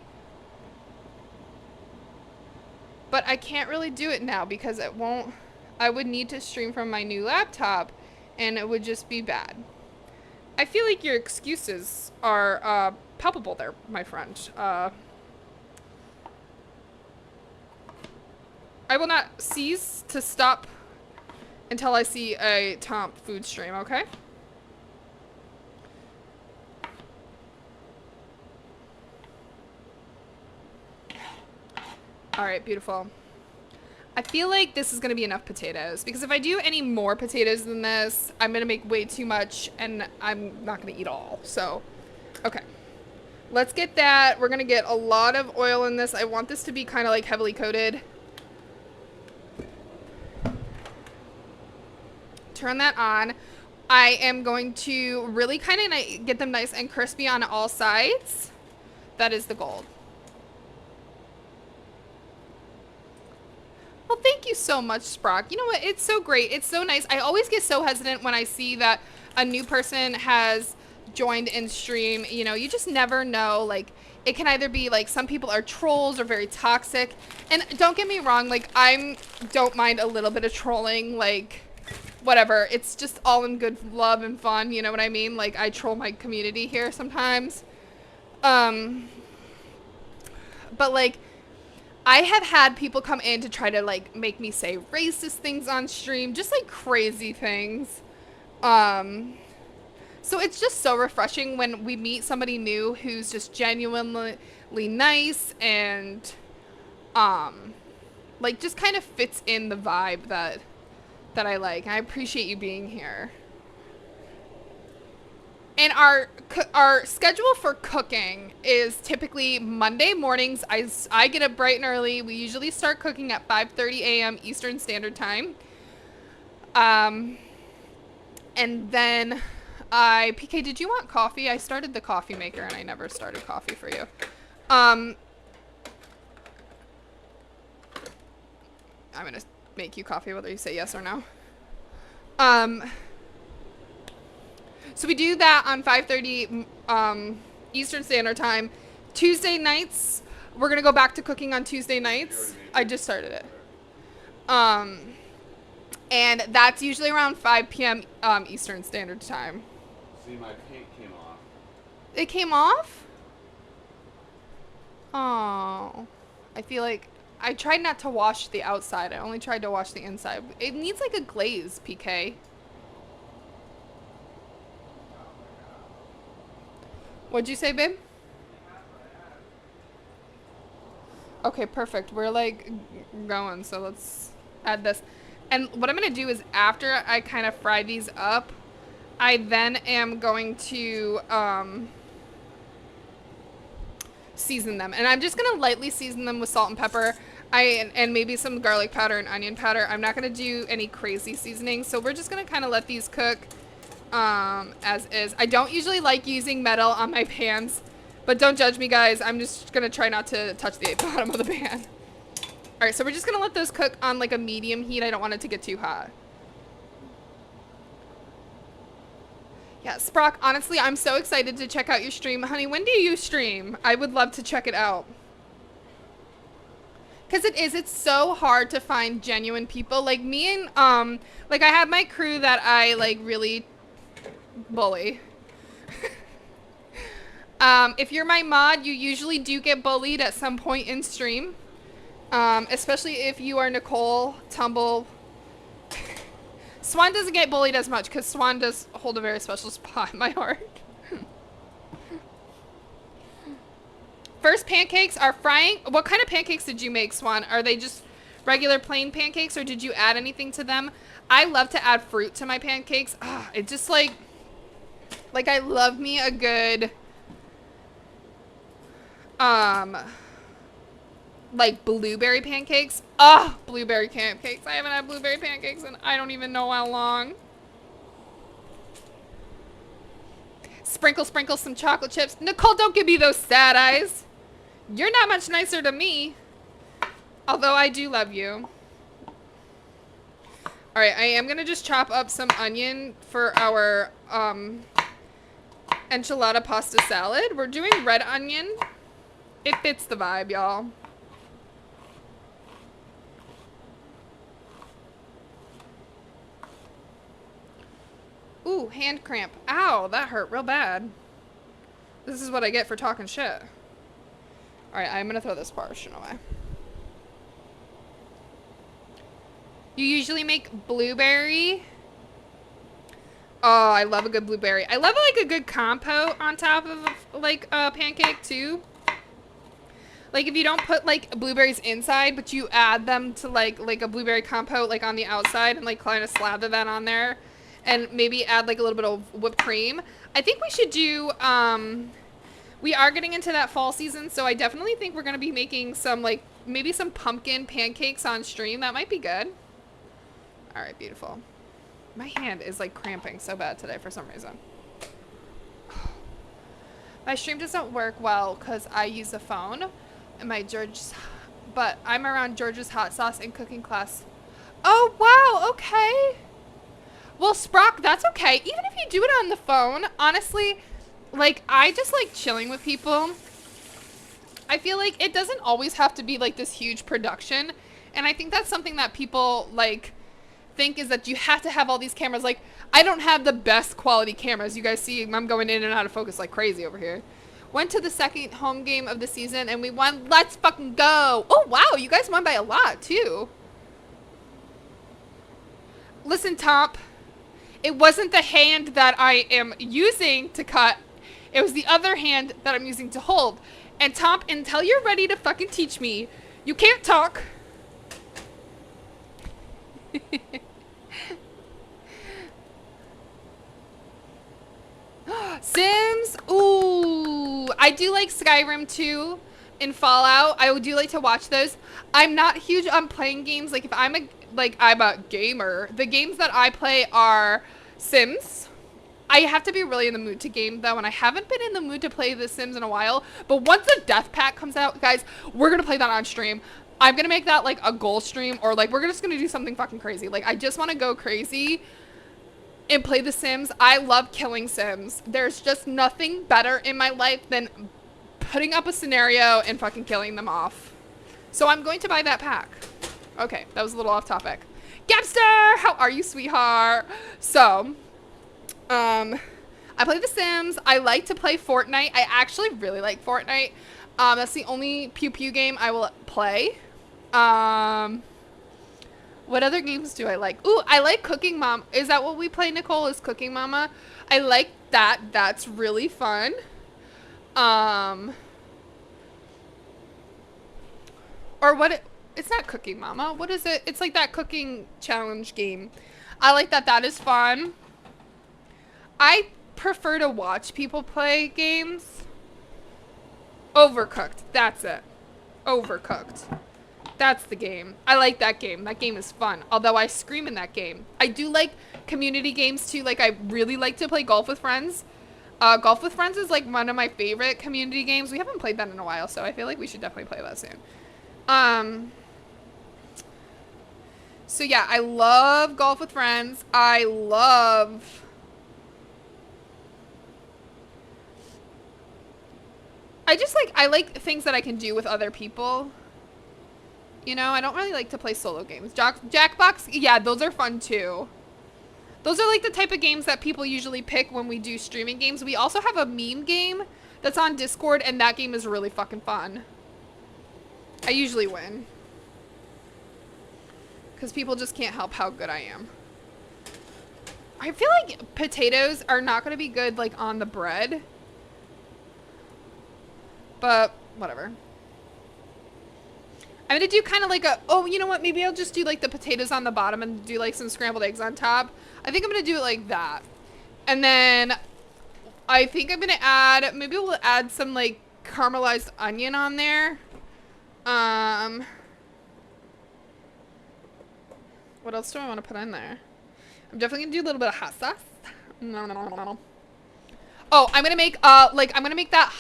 But I can't really do it now because it won't. I would need to stream from my new laptop, and it would just be bad. I feel like your excuses are palpable there, my friend. I will not cease to stop until I see a Tomp food stream, okay? Alright, beautiful. I feel like this is going to be enough potatoes, because if I do any more potatoes than this, I'm going to make way too much, and I'm not going to eat all. So, okay. Let's get that. We're going to get a lot of oil in this. I want this to be kind of like heavily coated. Turn that on. I am going to really kind of get them nice and crispy on all sides. That is the goal. Well, thank you so much, Sprock. You know what? It's so great. It's so nice. I always get so hesitant when I see that a new person has joined in stream. You know, you just never know. Like, it can either be like some people are trolls or very toxic. And don't get me wrong. Like, I don't mind a little bit of trolling. Like, whatever. It's just all in good love and fun. You know what I mean? Like, I troll my community here sometimes. But like, I have had people come in to try to like make me say racist things on stream, just like crazy things. So it's just so refreshing when we meet somebody new who's just genuinely nice and like just kind of fits in the vibe that I like. I appreciate you being here. And our schedule for cooking is typically Monday mornings. I get up bright and early. We usually start cooking at 5:30 a.m. Eastern Standard Time. And then PK, did you want coffee? I started the coffee maker and I never started coffee for you. I'm going to make you coffee whether you say yes or no. So we do that on 5:30 Eastern Standard Time. Tuesday nights, we're going to go back to cooking on Tuesday nights. I just started it. And that's usually around 5 p.m. Eastern Standard Time. See, my paint came off. It came off? Oh. I feel like I tried not to wash the outside. I only tried to wash the inside. It needs like a glaze, PK. What'd you say, babe? Okay, perfect. We're like going, so let's add this. And what I'm going to do is after I kind of fry these up, I then am going to season them. And I'm just going to lightly season them with salt and pepper. And maybe some garlic powder and onion powder. I'm not going to do any crazy seasoning. So we're just going to kind of let these cook as is. I don't usually like using metal on my pans, but don't judge me, guys. I'm just going to try not to touch the bottom of the pan. All right, so we're just going to let those cook on like a medium heat. I don't want it to get too hot. Yeah, Sprock, honestly, I'm so excited to check out your stream. Honey, when do you stream? I would love to check it out. Because it's so hard to find genuine people. Like me and, like I have my crew that I, like, really bully. If you're my mod, you usually do get bullied at some point in stream. Especially if you are Nicole, Tumble. Swan doesn't get bullied as much because Swan does hold a very special spot in my heart. First pancakes are frying. What kind of pancakes did you make, Swan? Are they just regular plain pancakes or did you add anything to them? I love to add fruit to my pancakes. It just like I love me a good like blueberry pancakes. Blueberry pancakes. I haven't had blueberry pancakes and I don't even know how long. Sprinkle some chocolate chips. Nicole, don't give me those sad eyes. You're not much nicer to me. Although I do love you. Alright, I am gonna just chop up some onion for our enchilada pasta salad. We're doing red onion. It fits the vibe, y'all. Ooh, hand cramp. Ow, that hurt real bad. This is what I get for talking shit. Alright, I'm gonna throw this portion away. You usually make blueberry. Oh, I love a good blueberry. I love like a good compote on top of like a pancake too. Like if you don't put like blueberries inside, but you add them to like a blueberry compote like on the outside and like kind of slather that on there and maybe add like a little bit of whipped cream. I think we should do, we are getting into that fall season, so I definitely think we're going to be making some like, maybe some pumpkin pancakes on stream. That might be good. All right, beautiful. My hand is like cramping so bad today for some reason. My stream doesn't work well because I use a phone and my but I'm around George's hot sauce and cooking class. Oh, wow. Okay. Well, Sprock, that's okay. Even if you do it on the phone, honestly, like I just like chilling with people. I feel like it doesn't always have to be like this huge production. And I think that's something that people like think is that you have to have all these cameras. Like I don't have the best quality cameras. You guys see I'm going in and out of focus like crazy over here. Went to the second home game of the season and we won. Let's fucking go. Oh, wow. You guys won by a lot too. Listen, Top. It wasn't the hand that I am using to cut. It was the other hand that I'm using to hold. And Top, until you're ready to fucking teach me, you can't talk. Sims? Ooh. I do like Skyrim too and Fallout. I do like to watch those. I'm not huge on playing games. Like if I'm a gamer. The games that I play are Sims. I have to be really in the mood to game though, and I haven't been in the mood to play The Sims in a while. But once the Death Pack comes out, guys, we're gonna play that on stream. I'm gonna make that like a goal stream, or like we're just gonna do something fucking crazy. Like I just want to go crazy and play The Sims. I love killing Sims. There's just nothing better in my life than putting up a scenario and fucking killing them off. So I'm going to buy that pack. Okay, that was a little off topic. Gapster, how are you, sweetheart? So, I play The Sims. I like to play Fortnite. I actually really like Fortnite. That's the only pew pew game I will play. What other games do I like? Ooh, I like Cooking Mom. Is that what we play, Nicole? Is Cooking Mama? I like that. That's really fun. Or what? It's not Cooking Mama. What is it? It's like that cooking challenge game. I like that. That is fun. I prefer to watch people play games. Overcooked. That's it. Overcooked. That's the game. I like that game. That game is fun. Although I scream in that game. I do like community games too. Like I really like to play Golf with Friends. Golf with Friends is like one of my favorite community games. We haven't played that in a while, so I feel like we should definitely play that soon. So yeah, I love Golf with Friends. I love I just like, I like things that I can do with other people. You know, I don't really like to play solo games. Jackbox, yeah, those are fun too. Those are like the type of games that people usually pick when we do streaming games. We also have a meme game that's on Discord, and that game is really fucking fun. I usually win. Because people just can't help how good I am. I feel like potatoes are not going to be good, like, on the bread. But, whatever. I'm going to do kind of like a, oh, you know what? Maybe I'll just do, like, the potatoes on the bottom and do, like, some scrambled eggs on top. I think I'm going to do it like that. And then I think I'm going to add, maybe we'll add some, like, caramelized onion on there. What else do I want to put in there? I'm definitely gonna do a little bit of hot sauce. No. Oh, I'm gonna make like I'm gonna make that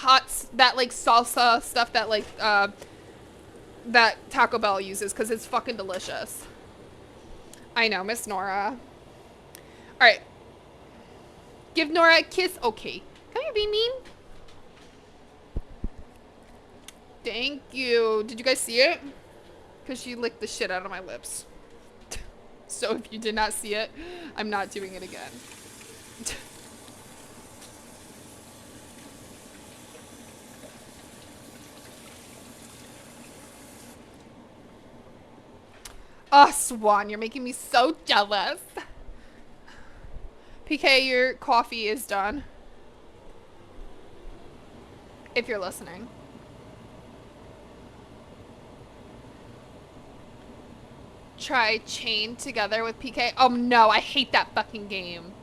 that like salsa stuff that like that Taco Bell uses because it's fucking delicious. I know, Miss Nora. All right, give Nora a kiss. Okay, come here, be mean. Thank you. Did you guys see it? Because she licked the shit out of my lips. So if you did not see it, I'm not doing it again. Oh, Swan, you're making me so jealous. PK, your coffee is done. If you're listening. Try Chain together with PK. Oh no, I hate that fucking game.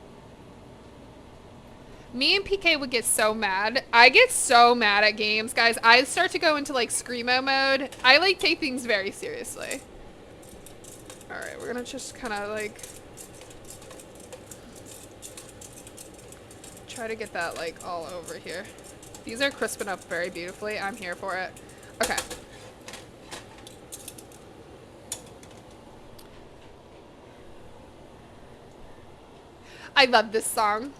Me and PK would get so mad. I get so mad at games, guys. I start to go into like screamo mode. I like take things very seriously. Alright, we're gonna just kind of like try to get that like all over here. These are crisping up very beautifully. I'm here for it. Okay. I love this song.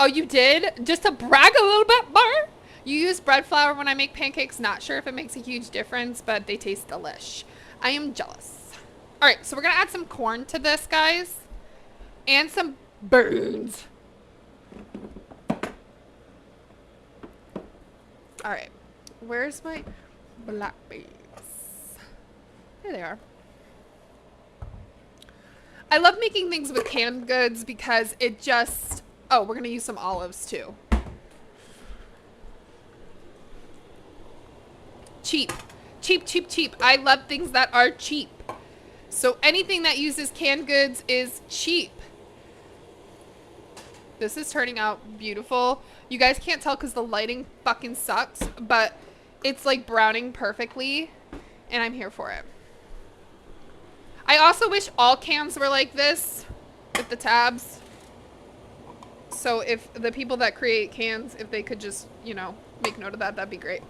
Oh, you did? Just to brag a little bit more? You use bread flour when I make pancakes. Not sure if it makes a huge difference, but they taste delish. I am jealous. All right, so we're gonna add some corn to this, guys. And some beans. All right, where's my black beans? There they are. I love making things with canned goods because it just... Oh, we're going to use some olives too. Cheap. Cheap, cheap, cheap. I love things that are cheap. So anything that uses canned goods is cheap. This is turning out beautiful. You guys can't tell because the lighting fucking sucks, but it's like browning perfectly, and I'm here for it. I also wish all cans were like this with the tabs. So if the people that create cans, if they could just, you know, make note of that, that'd be great.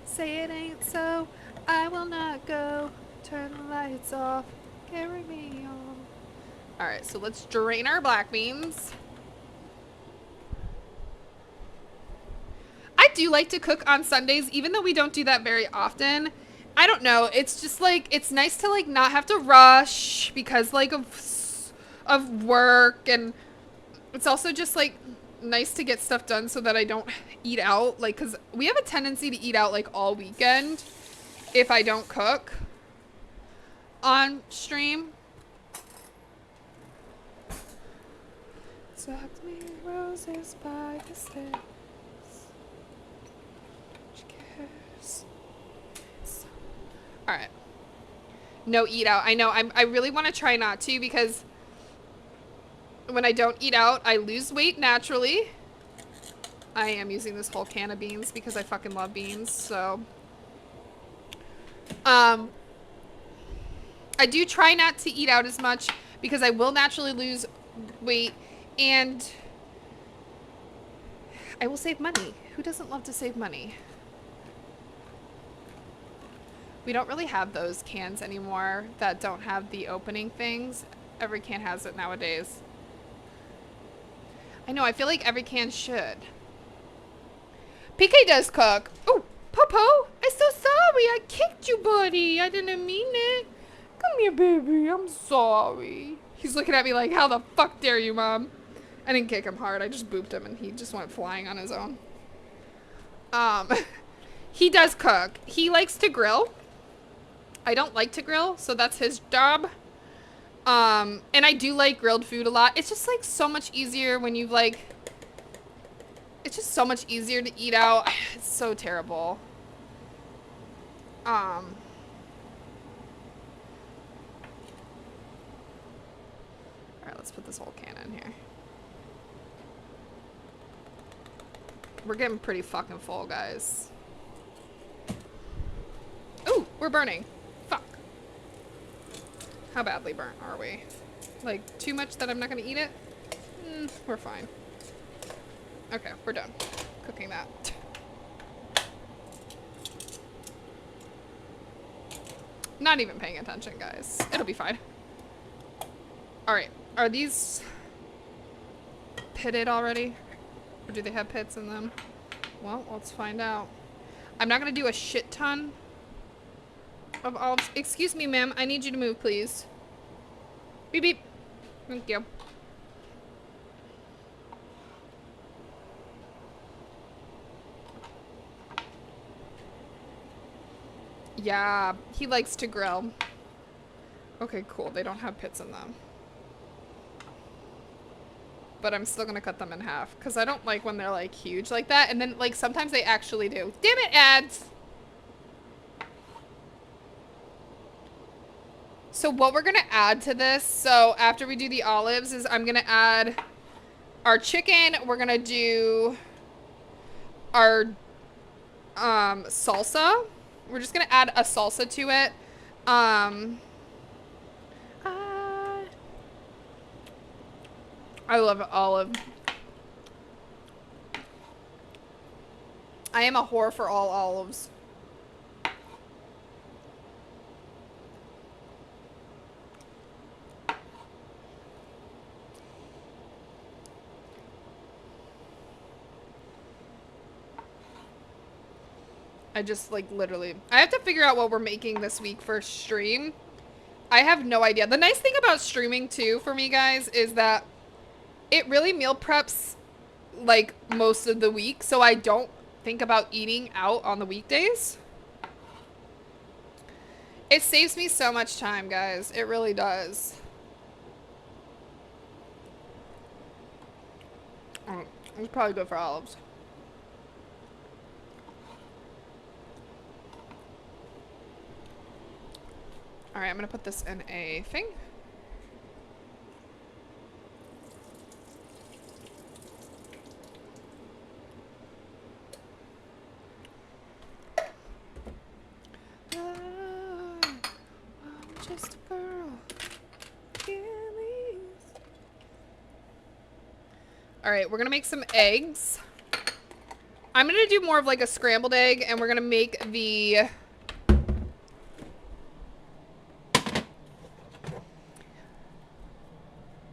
Say it ain't so, I will not go. Turn the lights off, carry me on. All right, so let's drain our black beans. I do like to cook on Sundays, even though we don't do that very often. I don't know. It's just like, it's nice to like not have to rush because like of work, and it's also just like nice to get stuff done so that I don't eat out. Like, cause we have a tendency to eat out like all weekend if I don't cook on stream. Swept me roses by the stairs. All right. No eat out. I know. I really want to try not to because when I don't eat out, I lose weight naturally. I am using this whole can of beans because I fucking love beans. So, I do try not to eat out as much because I will naturally lose weight, and I will save money. Who doesn't love to save money? We don't really have those cans anymore that don't have the opening things. Every can has it nowadays. I know, I feel like every can should. PK does cook. Oh, Popo, I'm so sorry. I kicked you, buddy. I didn't mean it. Come here, baby. I'm sorry. He's looking at me like, how the fuck dare you, Mom? I didn't kick him hard. I just booped him and he just went flying on his own. He does cook. He likes to grill. I don't like to grill, so that's his job. And I do like grilled food a lot. It's just like so much easier when you've like, it's just so much easier to eat out. It's so terrible. All right, let's put this whole can in here. We're getting pretty fucking full, guys. Ooh, we're burning. Fuck. How badly burnt are we? Like, too much that I'm not gonna eat it? We're fine. Okay, we're done cooking that. Not even paying attention, guys. It'll be fine. Alright, are these pitted already? Or do they have pits in them? Well, let's find out. I'm not gonna do a shit ton of olives. Excuse me, ma'am. I need you to move, please. Beep, beep. Thank you. Yeah, he likes to grill. Okay, cool. They don't have pits in them. But I'm still gonna cut them in half because I don't like when they're like huge like that. And then like sometimes they actually do. Damn it, ads! So what we're gonna add to this, so after we do the olives, is I'm gonna add our chicken. We're gonna do our salsa. We're just gonna add a salsa to it. I love olive. I am a whore for all olives. I just like literally, I have to figure out what we're making this week for stream. I have no idea. The nice thing about streaming too for me, guys, is that it really meal preps like most of the week, so I don't think about eating out on the weekdays. It saves me so much time, guys. It really does. It's probably good for olives. All right, I'm gonna put this in a thing. Just a girl. All right, we're gonna make some eggs. I'm gonna do more of like a scrambled egg, and we're gonna make the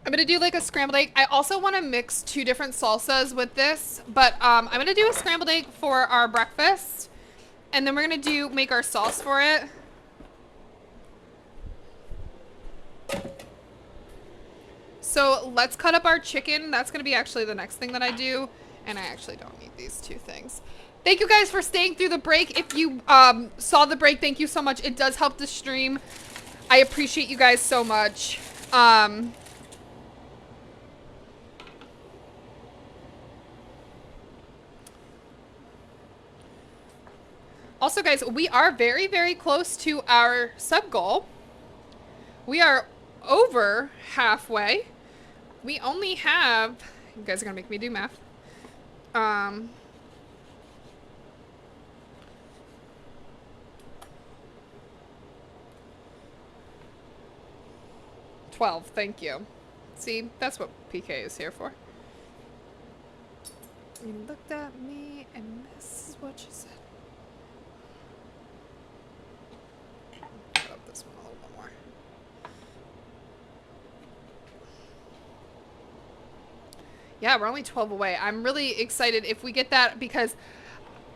I'm gonna do like a scrambled egg. I also want to mix 2 different salsas with this, but I'm gonna do a scrambled egg for our breakfast, and then we're gonna make our sauce for it. So let's cut up our chicken. That's gonna be actually the next thing that I do, and I actually don't need these 2 things. Thank you guys for staying through the break. If you saw the break, thank you so much. It does help the stream. I appreciate you guys so much. Also, guys, we are very, very close to our sub goal. We are over halfway. We only have, you guys are gonna make me do math. 12, thank you. See, that's what PK is here for. You looked at me and this is what you said. Put up this one a little bit more. Yeah, we're only 12 away. I'm really excited if we get that because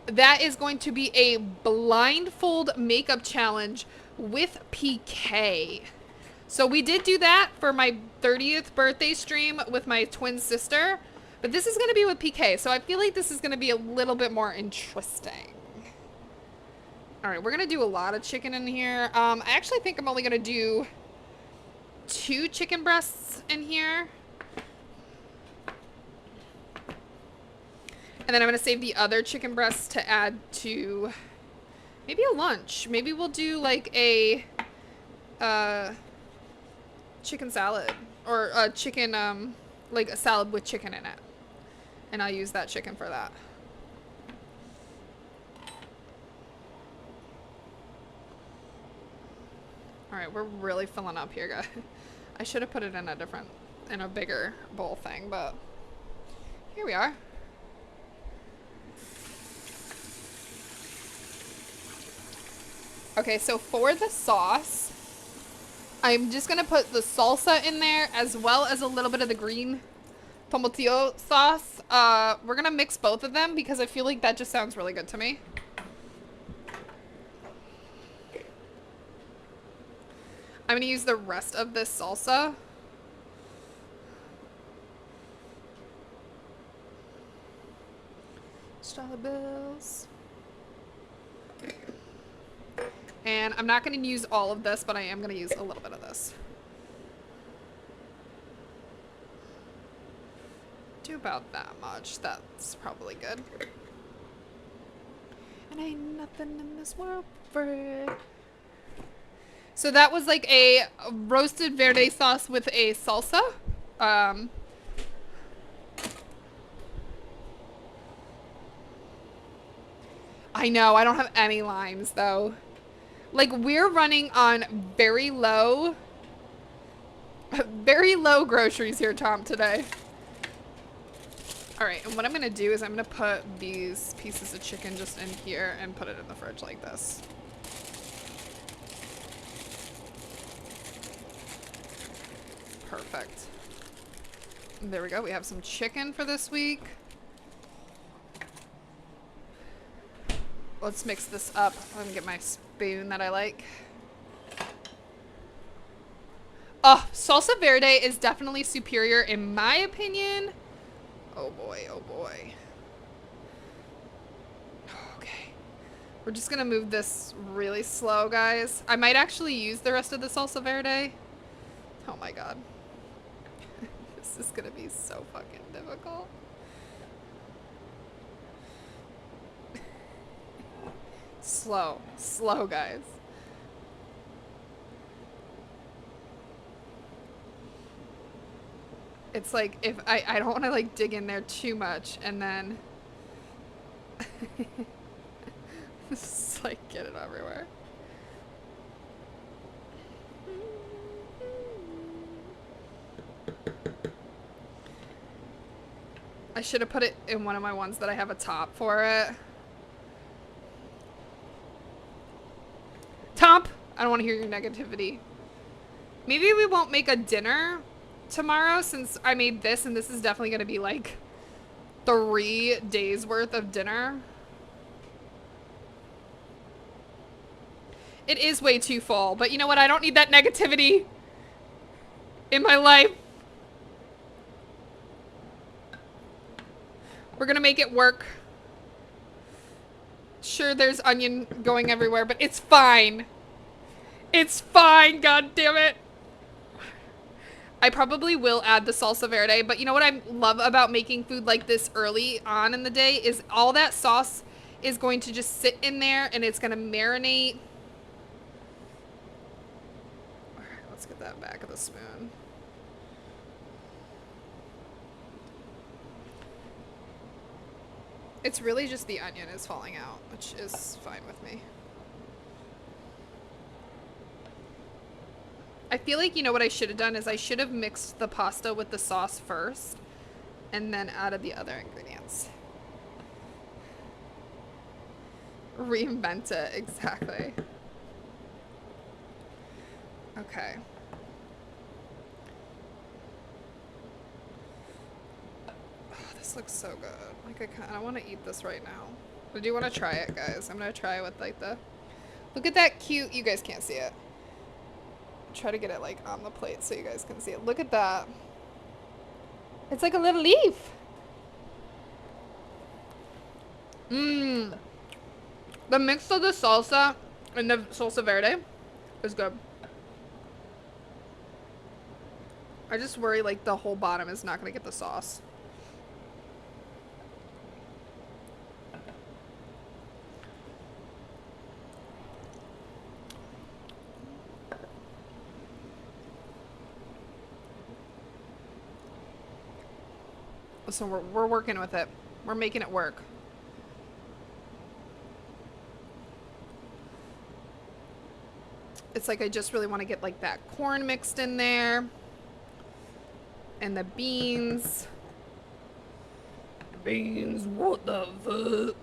that is going to be a blindfold makeup challenge with PK. So we did do that for my 30th birthday stream with my twin sister, but this is going to be with PK. So I feel like this is going to be a little bit more interesting. All right, we're going to do a lot of chicken in here. I actually think I'm only going to do 2 chicken breasts in here. And then I'm going to save the other chicken breasts to add to maybe a lunch. Maybe we'll do like a chicken salad or a chicken, like a salad with chicken in it. And I'll use that chicken for that. All right, we're really filling up here, guys. I should have put it in a bigger bowl thing, but here we are. Okay, so for the sauce, I'm just gonna put the salsa in there as well as a little bit of the green tomatillo sauce. We're gonna mix both of them because I feel like that just sounds really good to me. I'm gonna use the rest of this salsa. Dollar bills. And I'm not going to use all of this, but I am going to use a little bit of this. Do about that much. That's probably good. And ain't nothing in this world free. So that was like a roasted verde sauce with a salsa. I know, I don't have any limes though. Like, we're running on very low groceries here, Tom, today. All right, and what I'm gonna do is I'm gonna put these pieces of chicken just in here and put it in the fridge like this. Perfect. There we go, we have some chicken for this week. Let's mix this up. Let me get my spoon that I like. Oh, salsa verde is definitely superior in my opinion. Oh boy, oh boy. Okay. We're just gonna move this really slow, guys. I might actually use the rest of the salsa verde. Oh my god. This is gonna be so fucking difficult. Slow, guys. It's like, if I don't want to like dig in there too much and then just like get it everywhere. I should have put it in one of my ones that I have a top for it. Top! I don't want to hear your negativity. Maybe we won't make a dinner tomorrow since I made this, and this is definitely going to be like 3 days worth of dinner. It is way too full, but you know what? I don't need that negativity in my life. We're going to make it work. Sure, there's onion going everywhere, but it's fine. It's fine, god damn it. I probably will add the salsa verde, but you know what I love about making food like this early on in the day is all that sauce is going to just sit in there and it's going to marinate. All right, let's get that back of the spoon. It's really just the onion is falling out, which is fine with me. I feel like, you know what I should have done is I should have mixed the pasta with the sauce first and then added the other ingredients. Reinvent it, exactly. Okay. This looks so good. Like, I kind of want to eat this right now. I do want to try it, guys. I'm going to try it with, like, the... Look at that cute... You guys can't see it. Try to get it, like, on the plate so you guys can see it. Look at that. It's like a little leaf. Mmm. The mix of the salsa and the salsa verde is good. I just worry, like, the whole bottom is not going to get the sauce. So we're working with it. We're making it work. It's like I just really want to get like that corn mixed in there. And the beans. Beans, what the fuck?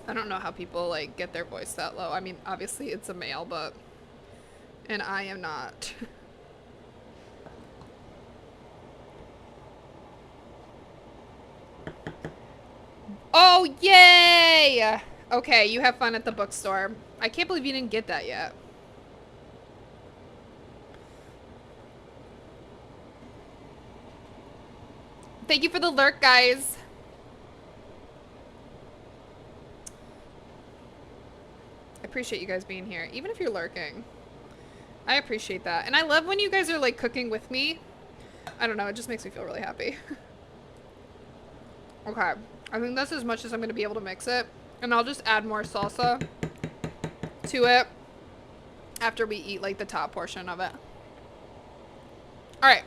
I don't know how people like get their voice that low. I mean, obviously it's a male, but... And I am not. Oh, yay! Okay, you have fun at the bookstore. I can't believe you didn't get that yet. Thank you for the lurk, guys. I appreciate you guys being here, even if you're lurking. I appreciate that. And I love when you guys are like cooking with me. I don't know, it just makes me feel really happy. Okay, I think that's as much as I'm going to be able to mix it. And I'll just add more salsa to it after we eat like the top portion of it. All right,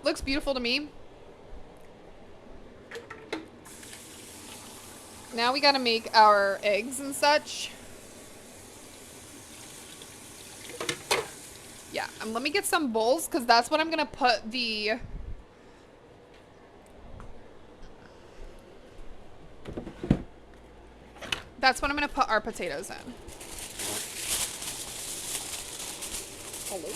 looks beautiful to me. Now we got to make our eggs and such. Yeah, let me get some bowls because that's what I'm going to put the... That's what I'm going to put our potatoes in. Hello?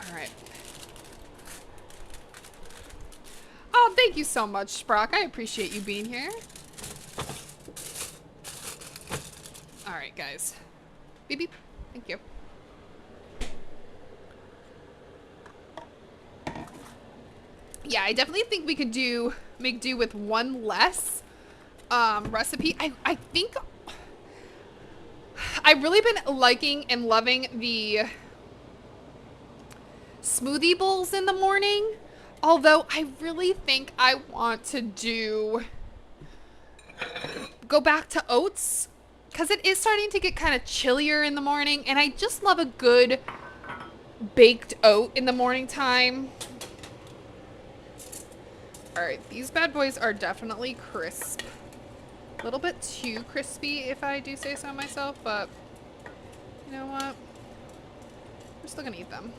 All right. Oh, thank you so much, Sprock. I appreciate you being here. All right, guys. Beep, beep. Thank you. Yeah, I definitely think we could make do with one less recipe. I think I've really been liking and loving the smoothie bowls in the morning. Although I really think I want to go back to oats because it is starting to get kind of chillier in the morning and I just love a good baked oat in the morning time. All right, these bad boys are definitely crisp. A little bit too crispy if I do say so myself, but you know what? We're still gonna eat them.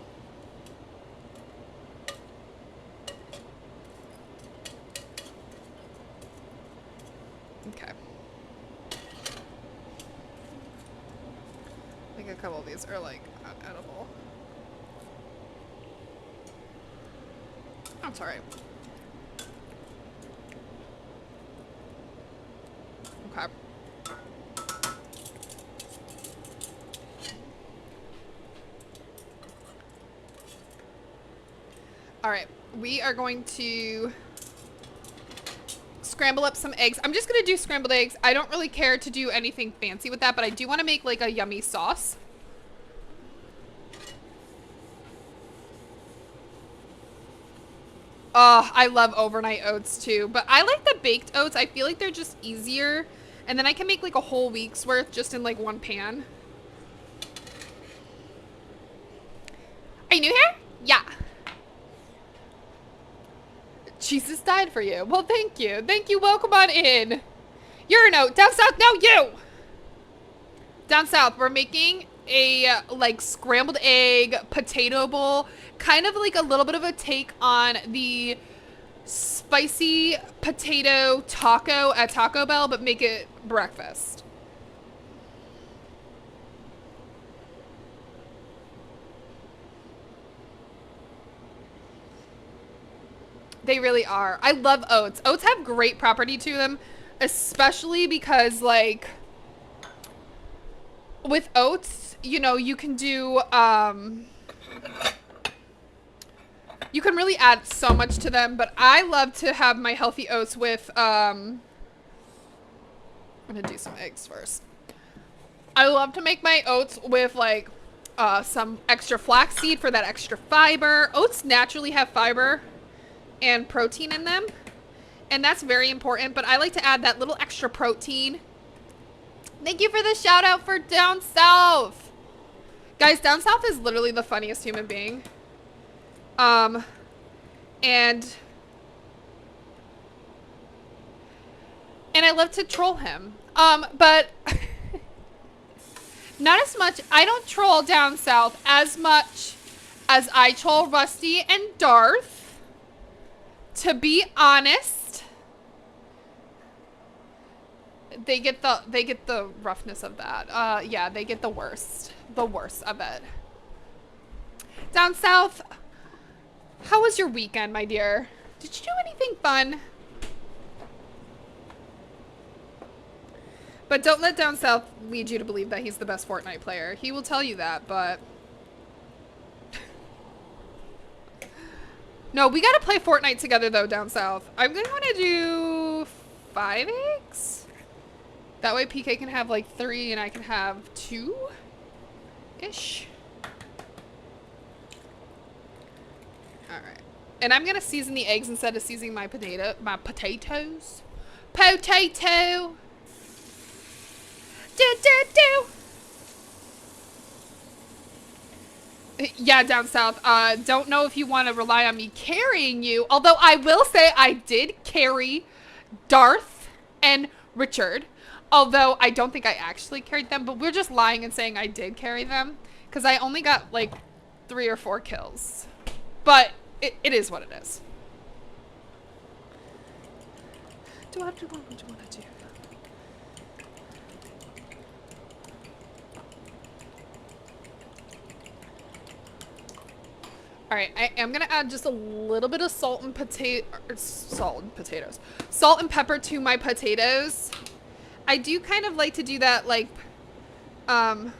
Okay. I think a couple of these are like unedible. That's all right. Okay. All right, we are going to scramble up some eggs. I'm just gonna do scrambled eggs. I don't really care to do anything fancy with that, but I do want to make like a yummy sauce. Oh, I love overnight oats too, but I like the baked oats. I feel like they're just easier. And then I can make like a whole week's worth just in like one pan. Are you new here? Yeah. Jesus died for you. Well, thank you. Thank you. Welcome on in. You're an oat. Down south. No, you. Down south, we're making a like scrambled egg potato bowl. Kind of like a little bit of a take on the spicy potato taco at Taco Bell, but make it breakfast. They really are. I love oats. Oats have great property to them, especially because, like, with oats, you know, you can do, you can really add so much to them, but I love to have my healthy oats with, I'm gonna do some eggs first. I love to make my oats with, like, some extra flaxseed for that extra fiber. Oats naturally have fiber and protein in them, and that's very important, but I like to add that little extra protein. Thank you for the shout out for Down South. Guys, Down South is literally the funniest human being. And I love to troll him. But not as much. I don't troll Down South as much as I troll Rusty and Darth. To be honest, they get the roughness of that. Yeah, they get the worst of it. Down South, how was your weekend, my dear? Did you do anything fun? But don't let Down South lead you to believe that he's the best Fortnite player. He will tell you that, but... No, we gotta play Fortnite together, though, Down South. I'm gonna wanna do 5 eggs? That way PK can have, like, 3 and I can have 2-ish. Alright. And I'm gonna season the eggs instead of seasoning my potatoes. Potato! Yeah, Down South. Don't know if you want to rely on me carrying you. Although I will say I did carry Darth and Richard. Although I don't think I actually carried them. But we're just lying and saying I did carry them. Because I only got like 3 or 4 kills. But it is what it is. Do I do what you want to do? Alright, I am gonna add just a little bit of salt and pepper to my potatoes. I do kind of like to do that, like, right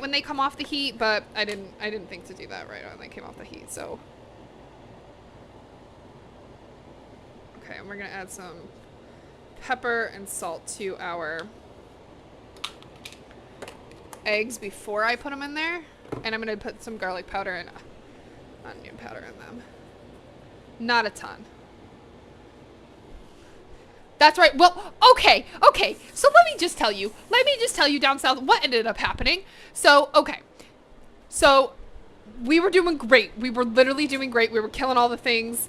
when they come off the heat, but I didn't think to do that right when they came off the heat, so. Okay, and we're gonna add some pepper and salt to our eggs before I put them in there. And I'm going to put some garlic powder and onion powder in them. Not a ton. That's right. Well, okay. So let me just tell you, Down South, what ended up happening. So, okay. So, we were doing great. We were literally doing great. We were killing all the things,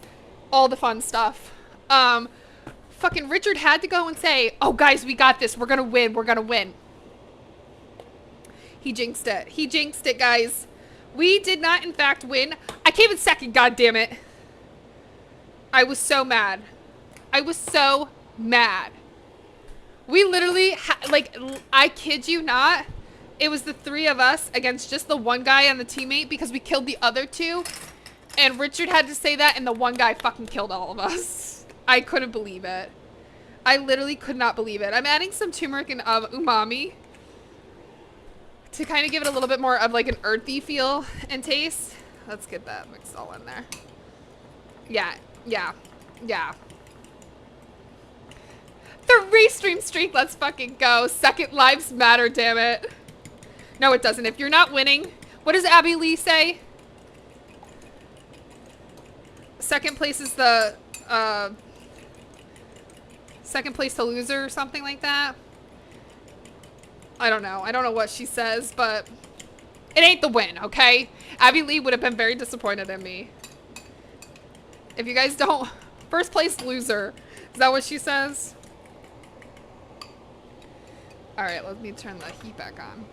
all the fun stuff. Fucking Richard had to go and say, oh, guys, we got this. We're going to win. We're going to win. He jinxed it. He jinxed it, guys. We did not, in fact, win. I came in second, goddammit. I was so mad. I was so mad. We literally, like, I kid you not, it was the 3 of us against just the 1 guy and the teammate because we killed the other 2. And Richard had to say that, and the 1 guy fucking killed all of us. I couldn't believe it. I literally could not believe it. I'm adding some turmeric and umami to kind of give it a little bit more of like an earthy feel and taste. Let's get that mixed all in there. Yeah. 3 stream streak, let's fucking go. Second lives matter, damn it. No, it doesn't. If you're not winning, what does Abby Lee say? Second place is the, second place to loser or something like that. I don't know. I don't know what she says, but it ain't the win, okay? Abby Lee would have been very disappointed in me. If you guys don't... First place loser. Is that what she says? Alright, let me turn the heat back on.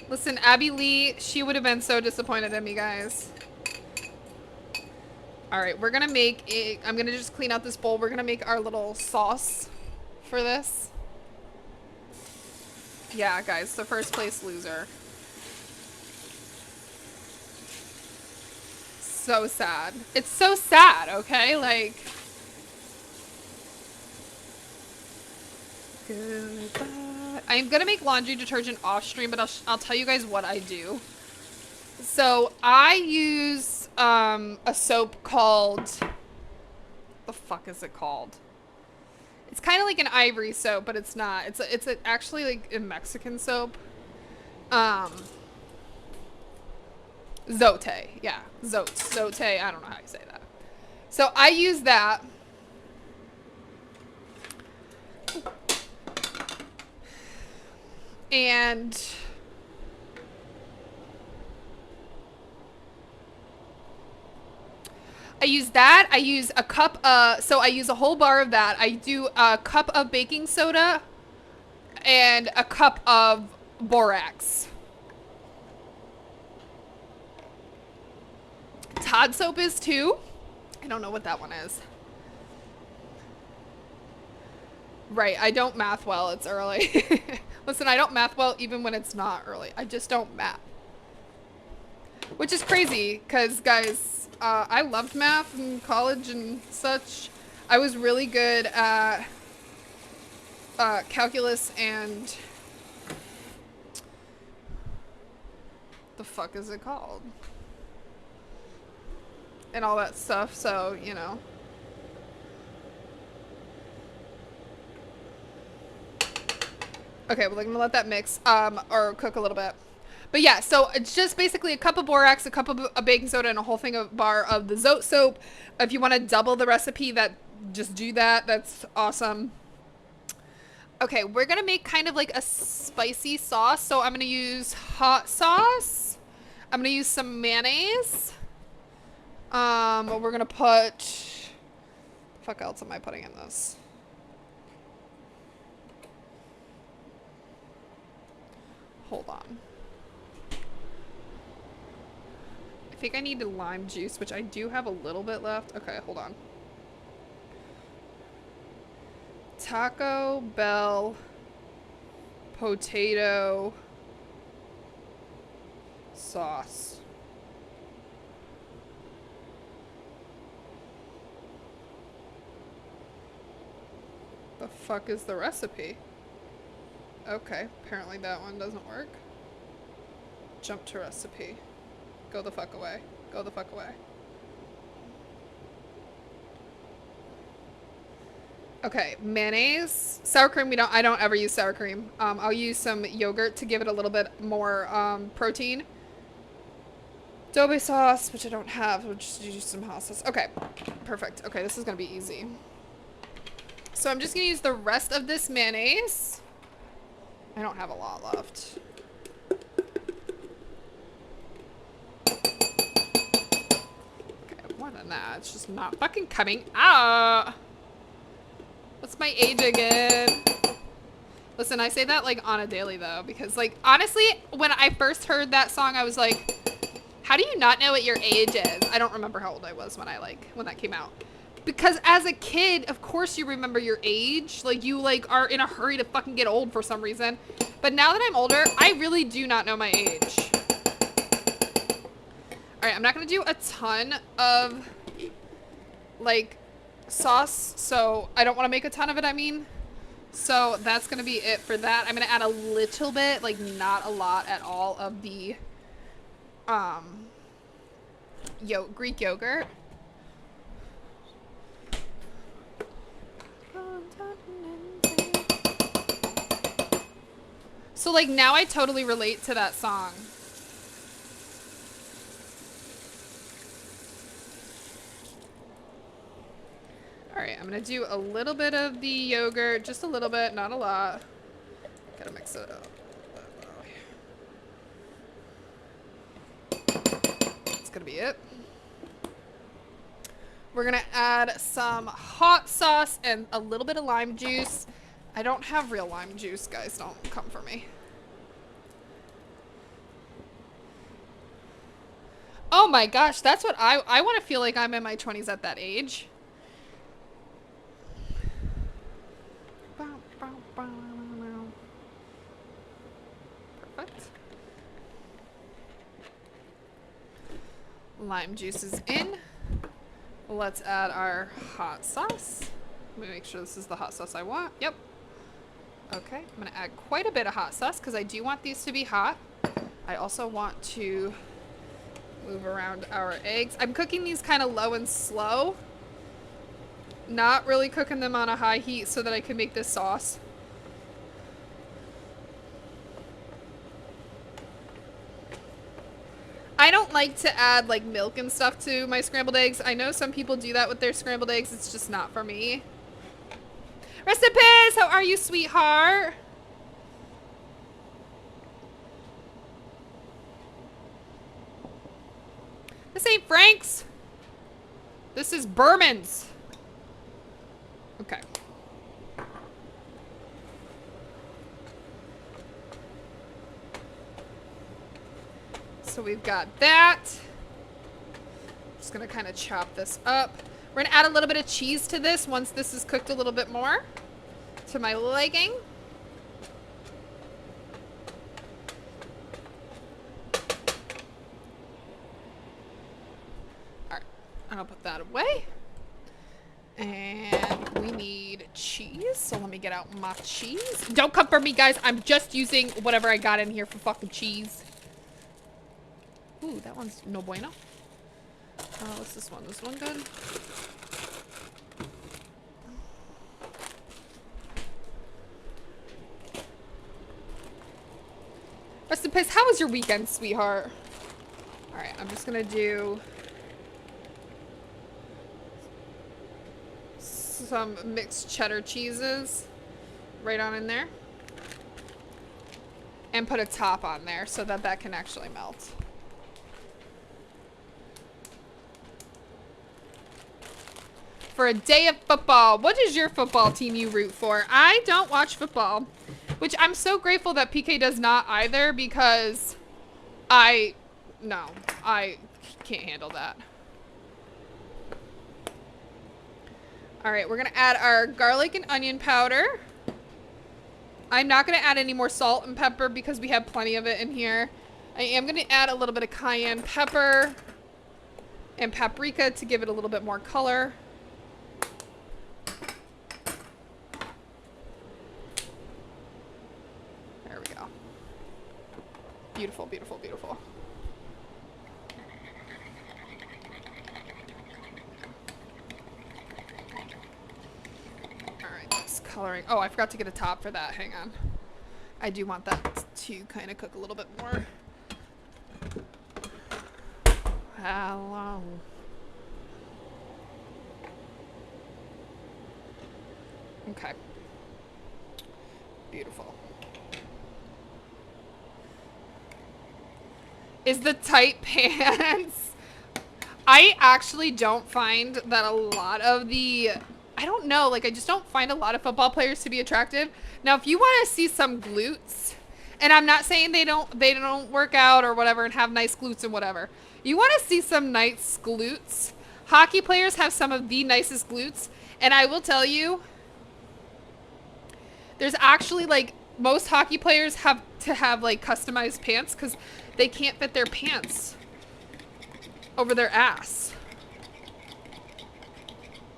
Listen, Abby Lee, she would have been so disappointed in me, guys. All right, we're gonna make a, I'm gonna just clean out this bowl. We're gonna make our little sauce for this. Yeah, guys, the first place loser. So sad. It's so sad, okay? Like, goodbye. I'm gonna make laundry detergent off stream, but I'll tell you guys what I do. So I use a soap called, the fuck is it called? It's kind of like an ivory soap, but it's not. It's actually like a Mexican soap. Zote, yeah, Zote. I don't know how you say that. So I use that. And I use that. I use a cup, so I use a whole bar of that. I do a cup of baking soda and a cup of borax. Tide soap is too. I don't know what that one is. Right, I don't math well. It's early. Listen, I don't math well even when it's not early. I just don't math. Which is crazy, because, guys, I loved math in college and such. I was really good at calculus and... the fuck is it called? And all that stuff, so, you know. Okay, well, I'm gonna let that mix, or cook a little bit. But yeah, so it's just basically a cup of borax, a cup of baking soda, and a whole thing of bar of the Zote soap. If you want to double the recipe, just do that. That's awesome. Okay, we're gonna make kind of like a spicy sauce. So I'm gonna use hot sauce. I'm gonna use some mayonnaise. We're gonna put, the fuck else am I putting in this? Hold on. I think I need a lime juice, which I do have a little bit left. Okay, hold on. Taco Bell potato sauce. The fuck is the recipe? Okay, apparently that one doesn't work. Jump to recipe. Go the fuck away. Go the fuck away. Okay, mayonnaise. Sour cream, I don't ever use sour cream. I'll use some yogurt to give it a little bit more protein. Adobe sauce, which I don't have. We'll just use some hot sauce. Okay, perfect. Okay, this is gonna be easy. So I'm just gonna use the rest of this mayonnaise. I don't have a lot left. Okay, more than that. It's just not fucking coming out. What's my age again? Listen, I say that like on a daily though, because like honestly, when I first heard that song, I was like, how do you not know what your age is? I don't remember how old I was when that came out. Because as a kid, of course you remember your age. Like, you, like, are in a hurry to fucking get old for some reason. But now that I'm older, I really do not know my age. Alright, I'm not gonna do a ton of, like, sauce. So, I don't want to make a ton of it, I mean. So, that's gonna be it for that. I'm gonna add a little bit, like, not a lot at all, of the, Greek yogurt. So, like, now I totally relate to that song. Alright, I'm gonna do a little bit of the yogurt. Just a little bit, not a lot. Gotta mix it up. That's gonna be it. We're gonna add some hot sauce and a little bit of lime juice. I don't have real lime juice, guys. Don't come for me. Oh my gosh, that's what I want to feel like I'm in my 20s at that age. Perfect. Lime juice is in. Let's add our hot sauce. Let me make sure this is the hot sauce I want. Yep. Okay, I'm gonna add quite a bit of hot sauce because I do want these to be hot. I also want to move around our eggs. I'm cooking these kind of low and slow. Not really cooking them on a high heat so that I can make this sauce. I don't like to add like milk and stuff to my scrambled eggs. I know some people do that with their scrambled eggs. It's just not for me. Recipes, how are you, sweetheart? This ain't Frank's. This is Berman's. Okay. So we've got that. Just gonna kind of chop this up. We're gonna add a little bit of cheese to this once this is cooked a little bit more to my liking. All right, I'll put that away. And we need cheese, so let me get out my cheese. Don't come for me, guys. I'm just using whatever I got in here for fucking cheese. Ooh, that one's no bueno. What's this one? This one good? Rest in peace. How was your weekend, sweetheart? All right, I'm just gonna do some mixed cheddar cheeses right on in there. And put a top on there so that that can actually melt. For a day of football. What is your football team you root for? I don't watch football, which I'm so grateful that PK does not either, because I can't handle that. All right, we're gonna add our garlic and onion powder. I'm not gonna add any more salt and pepper because we have plenty of it in here. I am gonna add a little bit of cayenne pepper and paprika to give it a little bit more color. There we go. Beautiful, beautiful, beautiful. Coloring. Oh, I forgot to get a top for that. Hang on. I do want that to kind of cook a little bit more. Hello. Okay. Beautiful. Is the tight pants? I actually don't find that a lot of the... I don't know, like I just don't find a lot of football players to be attractive. Now, if you want to see some glutes, and I'm not saying they don't work out or whatever and have nice glutes and whatever. You want to see some nice glutes. Hockey players have some of the nicest glutes, and I will tell you, there's actually like most hockey players have to have like customized pants because they can't fit their pants over their ass.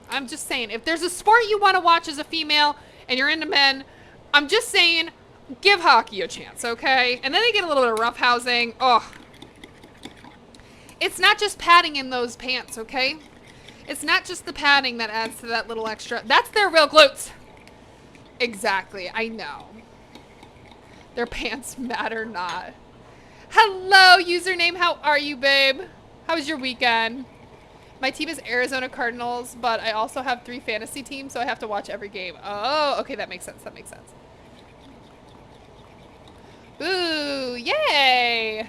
I'm just saying, if there's a sport you want to watch as a female and you're into men, I'm just saying, give hockey a chance, okay? And then they get a little bit of roughhousing. Oh. It's not just padding in those pants, okay? It's not just the padding that adds to that little extra. That's their real glutes. Exactly, I know. Their pants matter not. Hello, username. How are you, babe? How was your weekend? My team is Arizona Cardinals, but I also have 3 fantasy teams, so I have to watch every game. Oh, okay, that makes sense. That makes sense. Ooh, yay!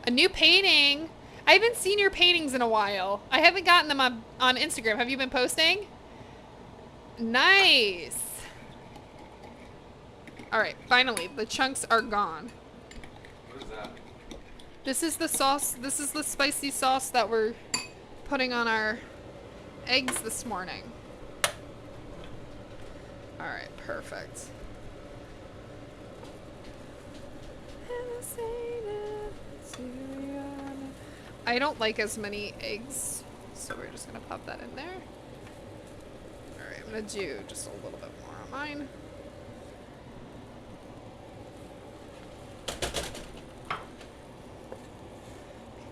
A new painting. I haven't seen your paintings in a while. I haven't gotten them on Instagram. Have you been posting? Nice. All right, finally, the chunks are gone. What is that? This is the sauce. This is the spicy sauce that we're putting on our eggs this morning. All right, perfect. I don't like as many eggs, so we're just gonna pop that in there. All right, I'm gonna do just a little bit more on mine.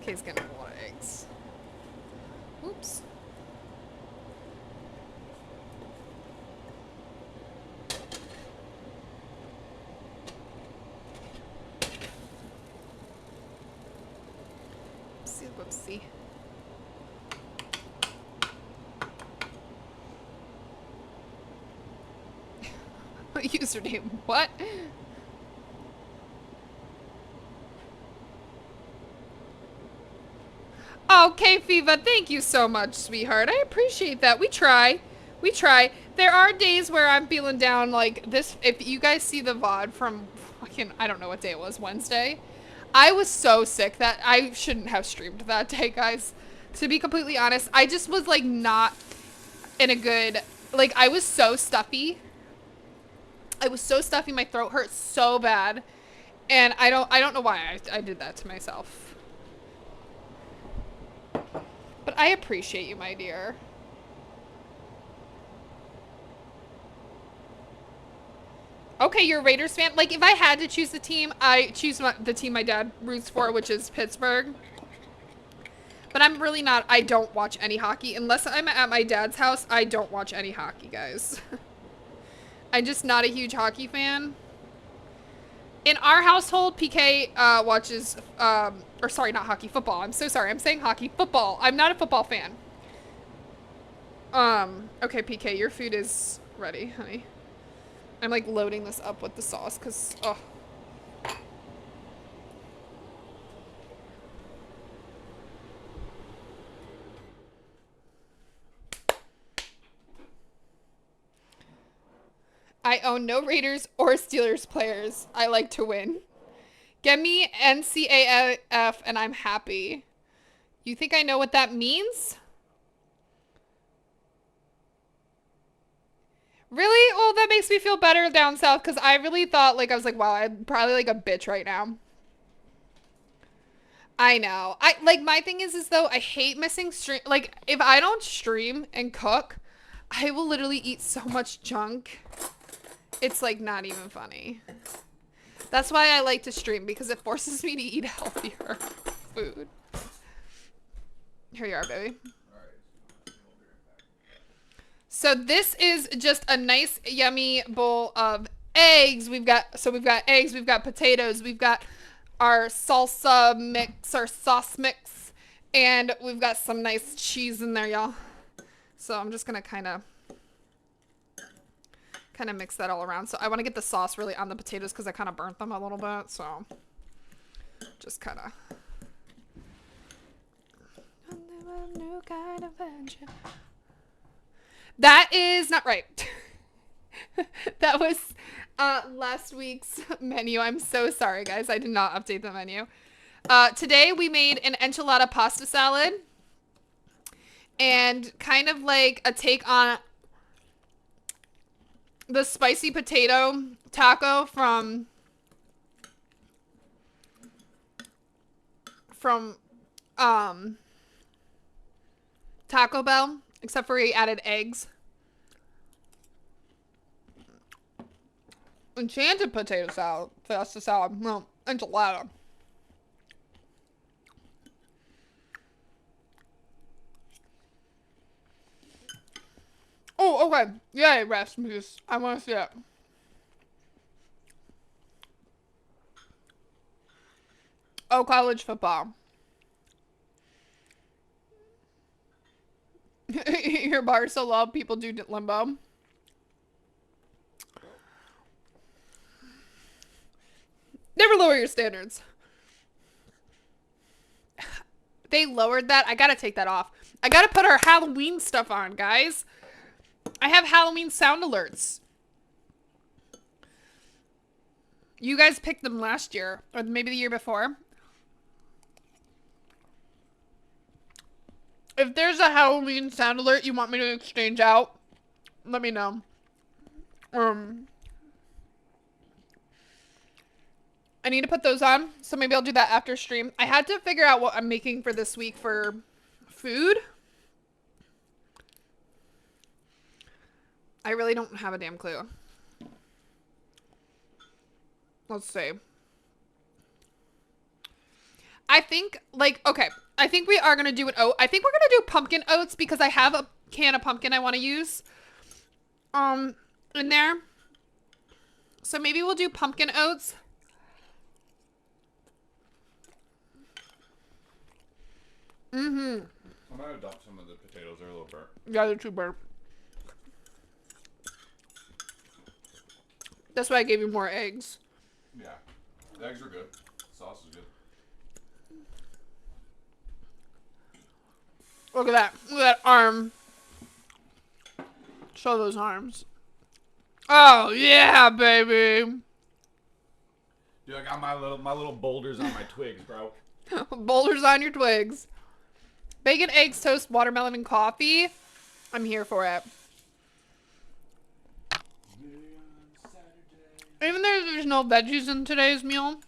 PK's gonna have a lot of eggs. Oops. Whoopsie. Username, what? Okay, Fiva, thank you so much, sweetheart. I appreciate that. We try. We try. There are days where I'm feeling down like this. If you guys see the VOD from fucking, I don't know what day it was, Wednesday. I was so sick that I shouldn't have streamed that day, guys. To be completely honest, I just was like not in a good, like I was so stuffy. I was so stuffy, my throat hurt so bad. And I don't know why I did that to myself. But I appreciate you, my dear. Okay, you're a Raiders fan? Like, if I had to choose the team, I choose the team my dad roots for, which is Pittsburgh. But I'm really not, I don't watch any hockey. Unless I'm at my dad's house, I don't watch any hockey, guys. I'm just not a huge hockey fan. In our household, PK watches, or sorry, not hockey, football. I'm so sorry. I'm saying hockey, football. I'm not a football fan. Okay, PK, your food is ready, honey. I'm like loading this up with the sauce because, oh. I own no Raiders or Steelers players. I like to win. Get me NCAF and I'm happy. You think I know what that means? Really? Oh, that makes me feel better down south because I really thought, like, I was like, wow, I'm probably like a bitch right now. I know. Like, my thing is though, I hate missing stream. Like, if I don't stream and cook, I will literally eat so much junk. It's like not even funny. That's why I like to stream, because it forces me to eat healthier food. Here you are, baby. So this is just a nice, yummy bowl of eggs. We've got eggs, we've got potatoes, we've got our salsa mix, our sauce mix, and we've got some nice cheese in there, y'all. So I'm just gonna kind of mix that all around. So I want to get the sauce really on the potatoes because I kind of burnt them a little bit. So just kind of. New kind of adventure. That is not right. That was last week's menu. I'm so sorry, guys. I did not update the menu. Today we made an enchilada pasta salad. And kind of like a take on the spicy potato taco from Taco Bell, except for he added eggs. Enchanted potato salad. Pasta salad. No, enchilada. Oh, okay. Yay, recipes. I want to see it. Oh, college football. Your bar so low, people do limbo. Never lower your standards. They lowered that. I gotta take that off. I gotta put our Halloween stuff on, guys. I have Halloween sound alerts. You guys picked them last year, or maybe the year before. If there's a Halloween sound alert you want me to exchange out, let me know. I need to put those on, so maybe I'll do that after stream. I had to figure out what I'm making for this week for food. I really don't have a damn clue. Let's see. I think, like, okay. I think we are going to do an oat. I think we're going to do pumpkin oats because I have a can of pumpkin I want to use in there. So maybe we'll do pumpkin oats. Mm-hmm. I might adopt some of the potatoes. They're a little burnt. Yeah, they're too burnt. That's why I gave you more eggs. Yeah. The eggs are good. The sauce is good. Look at that. Look at that arm. Show those arms. Oh, yeah, baby. Dude, I got my little boulders on my twigs, bro. Boulders on your twigs. Bacon, eggs, toast, watermelon, and coffee. I'm here for it. Even though there's no veggies in today's meal,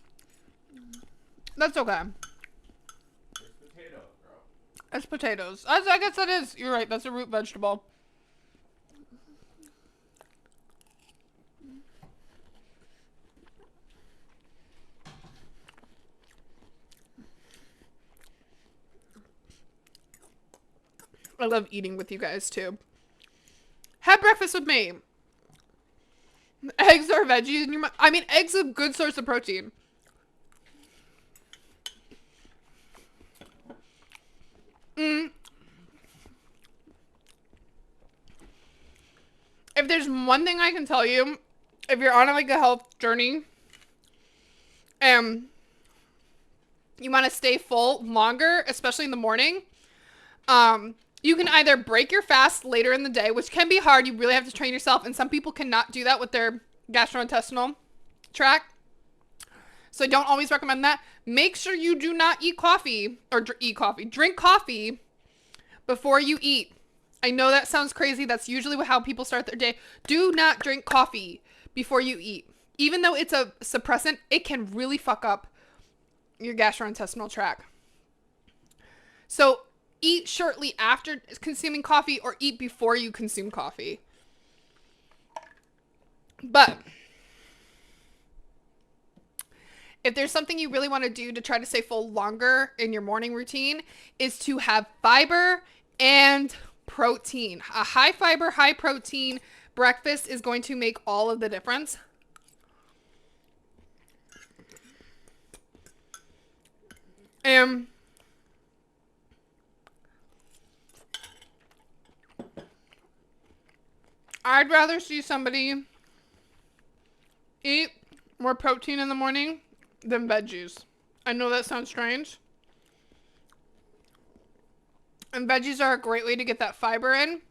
that's okay. It's potatoes, bro. It's potatoes. I guess that is. You're right. That's a root vegetable. I love eating with you guys too. Have breakfast with me. Eggs are veggies in your mind. I mean, eggs are a good source of protein. If there's one thing I can tell you, if you're on like a health journey, you want to stay full longer, especially in the morning, you can either break your fast later in the day, which can be hard. You really have to train yourself, and some people cannot do that with their gastrointestinal tract. So I don't always recommend that. Make sure you do not eat coffee or drink coffee before you eat. I know that sounds crazy. That's usually how people start their day. Do not drink coffee before you eat. Even though it's a suppressant, it can really fuck up your gastrointestinal tract. So eat shortly after consuming coffee or eat before you consume coffee. But if there's something you really want to do to try to stay full longer in your morning routine, is to have fiber and protein. A high fiber, high protein breakfast is going to make all of the difference. I'd rather see somebody eat more protein in the morning than veggies. I know that sounds strange. And veggies are a great way to get that fiber in.